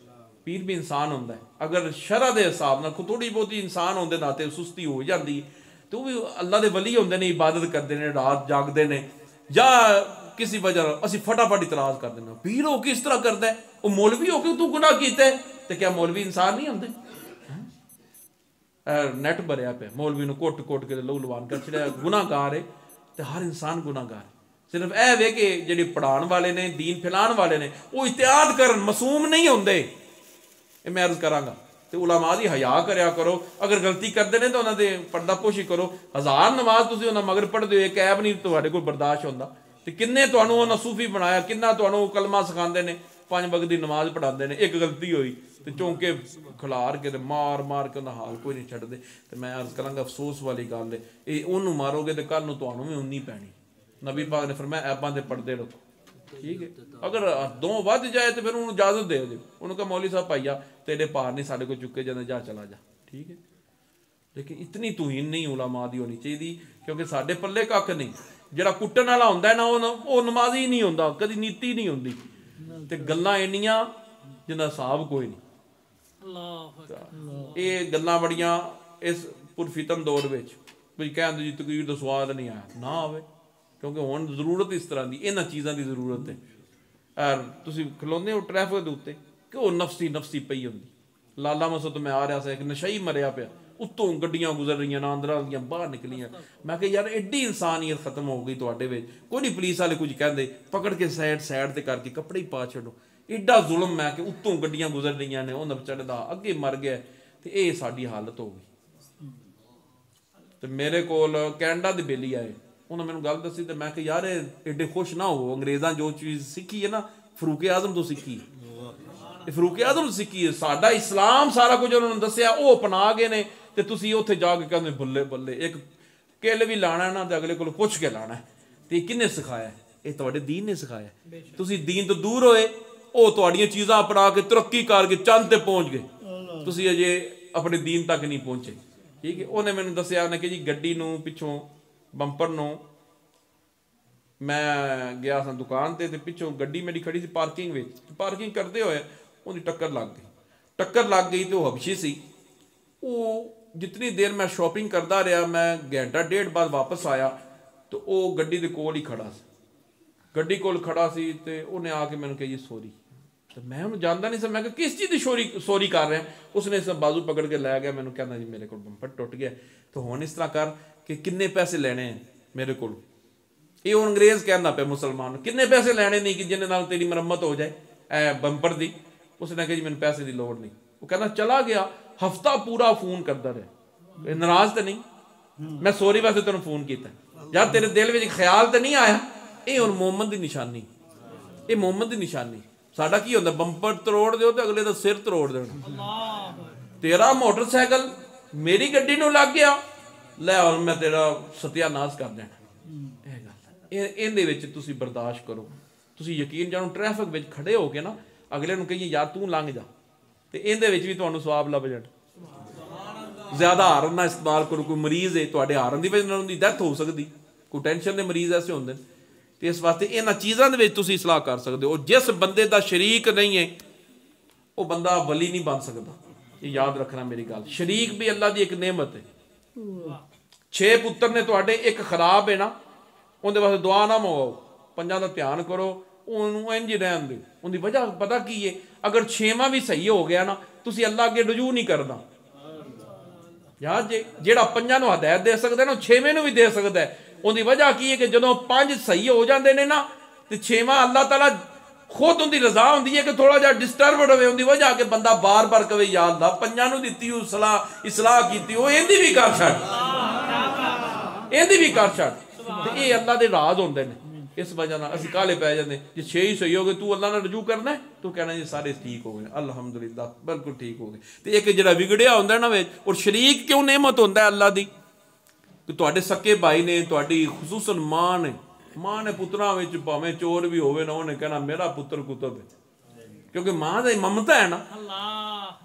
پیر بھی انسان ہوندا ہے اگر شرع دے حساب نال تھوڑی بہتی انسان ہوندے ناتے سستی ہو جاندی تو بھی اللہ دے ولی ہوندے نے عبادت کردے نے رات جاگدے نے یا کسی وجہ اسی فٹافٹ اعتراض کر دینا پیر ہو کے اس طرح کردا ہے او مولوی ہو کے تو گناہ کیتا ہے تے کیا مولوی انسان نہیں ہوندے نیٹ بھریا پہ مولوی نو کوٹ کوٹ کے لہو لوان کر چھڑیا گناہ گار ہے تے ہر انسان گناہ گار ہے صرف اے وے کہ جڑے پڑھان والے نے دین پھیلان والے نے وہ احتیاط کرن معصوم نہیں ہوندے اے میں عرض کراں گا ਤੇ ਉਲਾਮਾ ਦੀ ਹਯਾ ਕਰਿਆ ਕਰੋ। ਅਗਰ ਗਲਤੀ ਕਰਦੇ ਨੇ ਤਾਂ ਉਹਨਾਂ ਦੇ ਪਰਦਾ ਪੋਸ਼ੀ ਕਰੋ। 1000 ਨਮਾਜ਼ ਤੁਸੀਂ ਉਹਨਾਂ ਮਗਰ ਪੜ੍ਹਦੇ ਹੋ, ਇੱਕ ਐਬ ਨਹੀਂ ਤੁਹਾਡੇ ਕੋਲ ਬਰਦਾਸ਼ਤ ਹੁੰਦਾ। ਤੇ ਕਿੰਨੇ ਤੁਹਾਨੂੰ ਉਹਨਾਂ ਸੂਫੀ ਬਣਾਇਆ, ਕਿੰਨਾ ਤੁਹਾਨੂੰ ਕਲਮਾ ਸਿਖਾਉਂਦੇ ਨੇ, 5 ਵਕਤ ਦੀ ਨਮਾਜ਼ ਪੜ੍ਹਾਉਂਦੇ ਨੇ, ਇੱਕ ਗਲਤੀ ਹੋਈ ਤੇ ਚੌਂਕੇ ਖਿਲਾਰ ਕੇ ਤੇ ਮਾਰ ਕੇ ਉਹਦਾ ਹਾਲ ਕੋਈ ਨਹੀਂ ਛੱਡਦੇ। ਤੇ ਮੈਂ ਅਰਜ਼ ਕਰਾਂਗਾ ਅਫਸੋਸ ਵਾਲੀ ਗੱਲ ਹੈ, ਇਹ ਉਹਨੂੰ ਮਾਰੋਗੇ ਤੇ ਕੱਲ ਨੂੰ ਤੁਹਾਨੂੰ ਵੀ ਉਨੀ ਪੈਣੀ। ਨਬੀ ਪਾਕ ਨੇ ਫਰਮਾਇਆ ਐਬਾਂ ਦੇ ਪਰਦੇ ਰੱਖੋ, ਠੀਕ ਹੈ। ਅਗਰ ਦੋ ਵੱਧ ਜਾਏ ਤੇ ਫਿਰ ਉਹਨੂੰ ਇਜਾਜ਼ਤ ਦੇ ਦਿਓ, ਉਹਨੂੰ ਕਹ ਮੌਲੀ ਸਾਹਿਬ ਭਾਈਆ ਤੇਰੇ ਭਾਰ ਨਹੀਂ ਸਾਡੇ ਕੋਲ ਚੁੱਕੇ ਜਾਂਦੇ, ਜਾ ਚਲਾ ਜਾ, ਠੀਕ ਹੈ। ਲੇਕਿਨ ਇਤਨੀ ਤੁਹੀਨ ਨਹੀਂ ਉਲਾਮਾ ਦੀ ਹੋਣੀ ਚਾਹੀਦੀ, ਕਿਉਂਕਿ ਸਾਡੇ ਪੱਲੇ ਕੱਖ ਨਹੀਂ। ਜਿਹੜਾ ਕੁੱਟਣ ਵਾਲਾ ਹੁੰਦਾ ਨਾ ਉਹ ਨਮਾਜ਼ੀ ਨਹੀਂ ਹੁੰਦਾ, ਕਦੀ ਨੀਤੀ ਨਹੀਂ ਹੁੰਦੀ। ਤੇ ਗੱਲਾਂ ਇੰਨੀਆਂ ਜਿਹਦਾ ਹਿਸਾਬ ਕੋਈ ਨਹੀਂ। ਇਹ ਗੱਲਾਂ ਬੜੀਆਂ ਇਸ ਪੁਰਫਿਤਨ ਦੌਰ ਵਿੱਚ ਵੀ ਕਹਿੰਦੇ ਜੀ ਤਕਰੀਰ ਦਾ ਸਵਾਦ ਨਹੀਂ ਆਇਆ, ਨਾ ਆਵੇ, ਕਿਉਂਕਿ ਹੁਣ ਜ਼ਰੂਰਤ ਇਸ ਤਰ੍ਹਾਂ ਦੀ, ਇਹਨਾਂ ਚੀਜ਼ਾਂ ਦੀ ਜ਼ਰੂਰਤ ਹੈ। ਤੁਸੀਂ ਖਲੋਂਦੇ ਹੋ ਟ੍ਰੈਫਿਕ ਦੇ ਉੱਤੇ ਕਿ ਉਹ ਨਫਸੀ ਪਈ ਹੁੰਦੀ। ਲਾਲਾ ਮਸਦ ਮੈਂ ਆ ਰਿਹਾ ਸੀ, ਇੱਕ ਨਸ਼ਈ ਮਰਿਆ ਪਿਆ, ਉੱਤੋਂ ਗੱਡੀਆਂ ਗੁਜ਼ਰ ਰਹੀਆਂ ਨਾ, ਅੰਦਰਾਂ ਦੀਆਂ ਬਾਹਰ ਨਿਕਲੀਆਂ। ਮੈਂ ਕਿਹਾ ਯਾਰ ਐਡੀ ਇਨਸਾਨੀਅਤ ਖਤਮ ਹੋ ਗਈ ਤੁਹਾਡੇ ਵਿੱਚ, ਕੋਈ ਨਹੀਂ ਪੁਲਿਸ ਵਾਲੇ ਕੁਝ ਕਹਿੰਦੇ, ਪਕੜ ਕੇ ਸਾਈਡ ਤੇ ਕਰਕੇ ਕੱਪੜੇ ਹੀ ਪਾ ਛੱਡੋ। ਐਡਾ ਜ਼ੁਲਮ ਮੈਂ ਕਿ ਉੱਤੋਂ ਗੱਡੀਆਂ ਗੁਜ਼ਰ ਰਹੀਆਂ ਨੇ, ਉਹਨਾਂ ਵਿਚਾਰੇ ਅੱਗੇ ਮਰ ਗਿਆ। ਤੇ ਇਹ ਸਾਡੀ ਹਾਲਤ ਹੋ ਗਈ। ਤੇ ਮੇਰੇ ਕੋਲ ਕੈਨੇਡਾ ਦੇ ਬੇਲੀ ਆਏ, ਉਹਨਾਂ ਮੈਨੂੰ ਗੱਲ ਦੱਸੀ ਤੇ ਮੈਂ ਕਿਹਾ ਯਾਰ ਐਡੇ ਖੁਸ਼ ਨਾ ਹੋ, ਅੰਗਰੇਜ਼ਾਂ ਜੋ ਚੀਜ਼ ਸਿੱਖੀ ਹੈ ਨਾ ਫਰੂਕ ਆਜ਼ਮ ਤੋਂ ਸਿੱਖੀ, ਇਹ ਫਰੂਕ ਆਜ਼ਮ ਤੋਂ ਸਿੱਖੀ ਹੈ। ਸਾਡਾ ਇਸਲਾਮ ਸਾਰਾ ਕੁਝ ਉਹਨਾਂ ਨੂੰ ਦੱਸਿਆ, ਉਹ ਅਪਣਾ ਗਏ ਨੇ। ਤੇ ਤੁਸੀਂ ਉੱਥੇ ਜਾ ਕੇ ਕਹਿੰਦੇ ਬੱਲੇ ਬੱਲੇ, ਇੱਕ ਕਿੱਲ ਵੀ ਲਾਣਾ ਨਾ ਤੇ ਅਗਲੇ ਕੋਲ ਪੁੱਛ ਕੇ ਲਾਣਾ। ਤੇ ਕਿਹਨੇ ਸਿਖਾਇਆ? ਇਹ ਤੁਹਾਡੇ ਦੀਨ ਨੇ ਸਿਖਾਇਆ। ਤੁਸੀਂ ਦੀਨ ਤੋਂ ਦੂਰ ਹੋਏ, ਉਹ ਤੁਹਾਡੀਆਂ ਚੀਜ਼ਾਂ ਅਪਣਾ ਕੇ ਤਰੱਕੀ ਕਰਕੇ ਚੰਦ ਤੇ ਪਹੁੰਚ ਗਏ, ਤੁਸੀਂ ਅਜੇ ਆਪਣੇ ਦੀਨ ਤੱਕ ਨਹੀਂ ਪਹੁੰਚੇ, ਠੀਕ ਹੈ। ਉਹਨੇ ਮੈਨੂੰ ਦੱਸਿਆ, ਉਹਨੇ ਕਿ ਜੀ ਗੱਡੀ ਨੂੰ ਪਿੱਛੋਂ ਬੰਪਰ ਨੂੰ ਮੈਂ ਗਿਆ ਸਾਂ ਦੁਕਾਨ ਤੇ ਪਿੱਛੋਂ ਗੱਡੀ ਮੇਰੀ ਖੜੀ ਸੀ ਪਾਰਕਿੰਗ ਵਿੱਚ, ਪਾਰਕਿੰਗ ਕਰਦੇ ਹੋਏ ਉਹਦੀ ਟੱਕਰ ਲੱਗ ਗਈ ਤੇ ਉਹ ਹਬਸ਼ੀ ਸੀ। ਉਹ ਜਿਤਨੀ ਦੇਰ ਮੈਂ ਸ਼ਾਪਿੰਗ ਕਰਦਾ ਰਿਹਾ, ਮੈਂ ਘੰਟਾ ਡੇਢ ਬਾਅਦ ਵਾਪਸ ਆਇਆ ਤੇ ਉਹ ਗੱਡੀ ਦੇ ਕੋਲ ਹੀ ਖੜਾ ਸੀ। ਤੇ ਉਹਨੇ ਆ ਕੇ ਮੈਨੂੰ ਕਿਹਾ ਜੀ ਸੋਰੀ। ਤੇ ਮੈਂ ਉਹਨੂੰ ਜਾਣਦਾ ਨਹੀਂ ਸੀ, ਮੈਂ ਕਿਹਾ ਕਿਸ ਚੀਜ਼ ਦੀ ਸੋਰੀ ਕਰ ਰਿਹਾ? ਉਸਨੇ ਇਸ ਬਾਜ਼ੂ ਪਕੜ ਕੇ ਲੈ ਗਿਆ, ਮੈਨੂੰ ਕਹਿੰਦਾ ਜੀ ਮੇਰੇ ਕੋਲ ਬੰਪਰ ਟੁੱਟ ਗਿਆ, ਤੇ ਹੁਣ ਇਸ ਤਰ੍ਹਾਂ ਕਰ ਕਿ ਕਿੰਨੇ ਪੈਸੇ ਲੈਣੇ ਆ ਮੇਰੇ ਕੋਲ। ਇਹ ਉਹ ਅੰਗਰੇਜ਼ ਕਹਿੰਦਾ ਪਿਆ ਮੁਸਲਮਾਨ ਨੂੰ, ਕਿੰਨੇ ਪੈਸੇ ਲੈਣੇ ਨਹੀਂ ਕਿ ਜਿਹਦੇ ਨਾਲ ਤੇਰੀ ਮੁਰੰਮਤ ਹੋ ਜਾਏ ਐ ਬੰਪਰ ਦੀ। ਉਸਨੇ ਕਿਹਾ ਜੀ ਮੈਨੂੰ ਪੈਸੇ ਦੀ ਲੋੜ ਨਹੀਂ। ਉਹ ਕਹਿੰਦਾ ਚਲਾ ਗਿਆ, ਹਫਤਾ ਪੂਰਾ ਫੋਨ ਕਰਦਾ ਰਿਹਾ। ਇਹ ਨਾਰਾਜ਼ ਤਾਂ ਨਹੀਂ, ਮੈਂ ਸੋਰੀ ਵਾਸਤੇ ਤੈਨੂੰ ਫੋਨ ਕੀਤਾ ਯਾਰ, ਤੇਰੇ ਦਿਲ ਵਿੱਚ ਖਿਆਲ ਤਾਂ ਨਹੀਂ ਆਇਆ? ਇਹ ਹੁਣ ਮੁਹੰਮਦ ਦੀ ਨਿਸ਼ਾਨੀ, ਇਹ ਮੁਹੰਮਦ ਦੀ ਨਿਸ਼ਾਨੀ। ਸਾਡਾ ਕੀ ਹੁੰਦਾ, ਬੰਪਰ ਤੋੜ ਦਿਓ ਤੇ ਅਗਲੇ ਦਾ ਸਿਰ ਤੋੜ ਦੇਣਾ। ਤੇਰਾ ਮੋਟਰਸਾਈਕਲ ਮੇਰੀ ਗੱਡੀ ਨੂੰ ਲੱਗ ਗਿਆ, ਲੈ ਹੁਣ ਮੈਂ ਤੇਰਾ ਸਤਿਆਨਾਸ਼ ਕਰ ਦੇਣਾ। ਇਹ ਗੱਲ ਇਹਦੇ ਵਿੱਚ ਤੁਸੀਂ ਬਰਦਾਸ਼ਤ ਕਰੋ। ਤੁਸੀਂ ਯਕੀਨ ਜਾਣੋ ਟ੍ਰੈਫਿਕ ਵਿੱਚ ਖੜੇ ਹੋ ਕੇ ਨਾ ਅਗਲੇ ਨੂੰ ਕਹੀਏ ਯਾਰ ਤੂੰ ਲੰਘ ਜਾ, ਤੇ ਇਹਦੇ ਵਿੱਚ ਵੀ ਤੁਹਾਨੂੰ ਸਵਾਬ ਲੱਭ ਜਾਣਾ। ਜ਼ਿਆਦਾ ਹਾਰਨ ਨਾ ਇਸਤੇਮਾਲ ਕਰੋ। ਕੋਈ ਮਰੀਜ਼ ਹੈ, ਤੁਹਾਡੇ ਹਾਰਨ ਦੀ ਵਜ੍ਹਾ ਨਾਲ ਉਹਦੀ ਡੈਥ ਹੋ ਸਕਦੀ, ਕੋਈ ਟੈਨਸ਼ਨ ਦੇ ਮਰੀਜ਼ ਐਸੇ ਹੁੰਦੇ ਨੇ। ਤੇ ਇਸ ਵਾਸਤੇ ਇਹਨਾਂ ਚੀਜ਼ਾਂ ਦੇ ਵਿੱਚ ਤੁਸੀਂ ਇਸਲਾਹ ਕਰ ਸਕਦੇ ਹੋ। ਜਿਸ ਬੰਦੇ ਦਾ ਸ਼ਰੀਕ ਨਹੀਂ ਹੈ ਉਹ ਬੰਦਾ ਵਲੀ ਨਹੀਂ ਬਣ ਸਕਦਾ, ਇਹ ਯਾਦ ਰੱਖਣਾ ਮੇਰੀ ਗੱਲ। ਸ਼ਰੀਕ ਵੀ ਅੱਲਾ ਦੀ ਇੱਕ ਨਿਅਮਤ ਹੈ। 6 ਪੁੱਤਰ ਨੇ ਤੁਹਾਡੇ, ਇੱਕ ਖਰਾਬ ਹੈ ਨਾ, ਉਹਦੇ ਵਾਸਤੇ ਦੁਆ ਨਾ ਮੰਗਾਓ, 5 ਦਾ ਧਿਆਨ ਕਰੋ, ਉਹਨੂੰ ਇੰਝ ਰਹਿਣ ਦਿਓ। ਉਹਦੀ ਵਜ੍ਹਾ ਪਤਾ ਕੀ ਹੈ? ਅਗਰ 6ਵਾਂ ਵੀ ਸਹੀ ਹੋ ਗਿਆ ਨਾ, ਤੁਸੀਂ ਅੱਲਾ ਅੱਗੇ ਰਜੂ ਨਹੀਂ ਕਰਨਾ। ਯਾਰ ਜਿਹੜਾ 5 ਨੂੰ ਹਦਾਇਤ ਦੇ ਸਕਦਾ ਨਾ, 6ਵੇਂ ਨੂੰ ਵੀ ਦੇ ਸਕਦਾ। ਉਹਦੀ ਵਜ੍ਹਾ ਕੀ ਹੈ ਕਿ ਜਦੋਂ 5 ਸਹੀ ਹੋ ਜਾਂਦੇ ਨੇ ਨਾ, ਤੇ 6ਵਾਂ ਅੱਲਾਹ ਤਾਲਾ ਖੁਦ ਉਹਦੀ ਰਜ਼ਾ ਹੁੰਦੀ ਹੈ ਕਿ ਥੋੜਾ ਜਿਹਾ ਡਿਸਟਰਬਡ ਹੋਵੇ। ਉਹਦੀ ਵਜ੍ਹਾ ਕਿ ਬੰਦਾ ਬਾਰ-ਬਾਰ ਕਵੇ ਯਾ ਅੱਲਾ 5 ਨੂੰ ਦਿੱਤੀ ਉਹ ਇਸਲਾਹ ਕੀਤੀ, ਉਹ ਇਹਦੀ ਵੀ ਕਰ ਛੱਡ, ਇਹਦੀ ਵੀ ਕਰ ਛੱਡ। ਤੇ ਇਹ ਅੱਲਾ ਦੇ ਰਾਜ਼ ਹੁੰਦੇ ਨੇ। ਇਸ ਵਜ੍ਹਾ ਨਾਲ ਅਸੀਂ ਕਾਲੇ ਪੈ ਜਾਂਦੇ। ਜੇ 6 ਹੀ ਸਹੀ ਹੋ ਗਏ, ਤੂੰ ਅੱਲਾ ਨਾਲ ਰਜੂ ਕਰਨਾ, ਤੂੰ ਕਹਿਣਾ ਜੀ ਸਾਰੇ ਠੀਕ ਹੋ ਗਏ, ਅਲਹਮਦੁਲਿਲਾ ਬਿਲਕੁਲ ਠੀਕ ਹੋ ਗਏ। ਤੇ ਇੱਕ ਜਿਹੜਾ ਵਿਗੜਿਆ ਹੁੰਦਾ ਨਾ ਵਿੱਚ, ਔਰ ਸ਼ਰੀਕ ਕਿਉਂ ਨਿਅਮਤ ਹੁੰਦਾ ਅੱਲਾ ਦੀ ਕਿ ਤੁਹਾਡੇ ਸਕੇ ਭਾਈ ਨੇ, ਤੁਹਾਡੀ ਖੁਸੂਸਨ ਮਾਂ ਨੇ ਪੁੱਤਰਾਂ ਵਿੱਚ ਭਾਵੇਂ ਚੋਰ ਵੀ ਹੋਵੇ ਨਾ, ਉਹਨੇ ਕਹਿਣਾ ਮੇਰਾ ਪੁੱਤਰ ਕੁਤਬ ਹੈ, ਕਿਉਂਕਿ ਮਾਂ ਦੀ ਮਮਤਾ ਹੈ ਨਾ।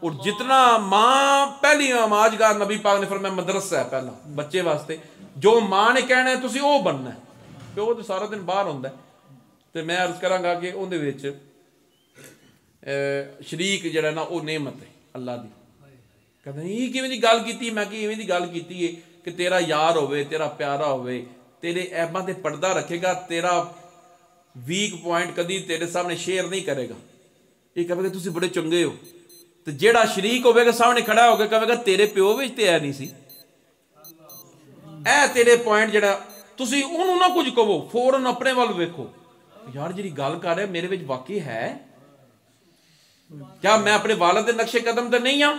ਔਰ ਜਿਤਨਾ ਮਾਂ ਪਹਿਲੀ ਨਮਾਜ਼ਗਾਰ, ਨਬੀ ਪਾਕ ਨੇ ਫਰਮਾਇਆ ਮਦਰਸਾ ਹੈ ਪਹਿਲਾ ਬੱਚੇ ਵਾਸਤੇ। ਜੋ ਮਾਂ ਨੇ ਕਹਿਣਾ ਤੁਸੀਂ ਉਹ ਬਣਨਾ, ਪਿਓ ਤਾਂ ਸਾਰਾ ਦਿਨ ਬਾਹਰ ਹੁੰਦਾ। ਤੇ ਮੈਂ ਅਰਜ਼ ਕਰਾਂਗਾ ਕਿ ਉਹਦੇ ਵਿੱਚ ਸ਼ਰੀਕ ਜਿਹੜਾ ਨਾ ਉਹ ਨਿਅਮਤ ਹੈ ਅੱਲਾ ਦੀ। ਕਹਿੰਦਾ ਇਹ ਕਿਵੇਂ ਦੀ ਗੱਲ ਕੀਤੀ? ਮੈਂ ਕਿ ਇਵੇਂ ਦੀ ਗੱਲ ਕੀਤੀ ਹੈ ਕਿ ਤੇਰਾ ਯਾਰ ਹੋਵੇ, ਤੇਰਾ ਪਿਆਰਾ ਹੋਵੇ, ਤੇਰੇ ਐਬਾਂ ਤੇ ਪਰਦਾ ਰੱਖੇਗਾ, ਤੇਰਾ ਵੀਕ ਪੁਆਇੰਟ ਕਦੀ ਤੇਰੇ ਸਾਹਮਣੇ ਸ਼ੇਅਰ ਨਹੀਂ ਕਰੇਗਾ। ਇਹ ਕਹੇਗਾ ਤੁਸੀਂ ਬੜੇ ਚੰਗੇ ਹੋ। ਤੇ ਜਿਹੜਾ ਸ਼ਰੀਕ ਹੋਵੇਗਾ ਸਾਹਮਣੇ ਖੜਾ ਹੋ ਕੇ ਕਹੇਗਾ ਤੇਰੇ ਪਿਓ ਵਿੱਚ ਤੇ ਐ ਨਹੀਂ ਸੀ, ਇਹ ਤੇਰੇ ਪੁਆਇੰਟ ਜਿਹੜਾ ਤੁਸੀਂ ਉਹਨੂੰ ਨਾ ਕੁਝ ਕਹੋ, ਫੌਰਨ ਆਪਣੇ ਵੱਲ ਵੇਖੋ ਯਾਰ ਜਿਹੜੀ ਗੱਲ ਕਰ ਰਿਹਾ ਮੇਰੇ ਵਿੱਚ ਵਾਕਈ ਹੈ। ਕਿਆ ਮੈਂ ਆਪਣੇ ਵਾਲਿਦ ਦੇ ਨਕਸ਼ੇ ਕਦਮ ਤੇ ਨਹੀਂ ਹਾਂ?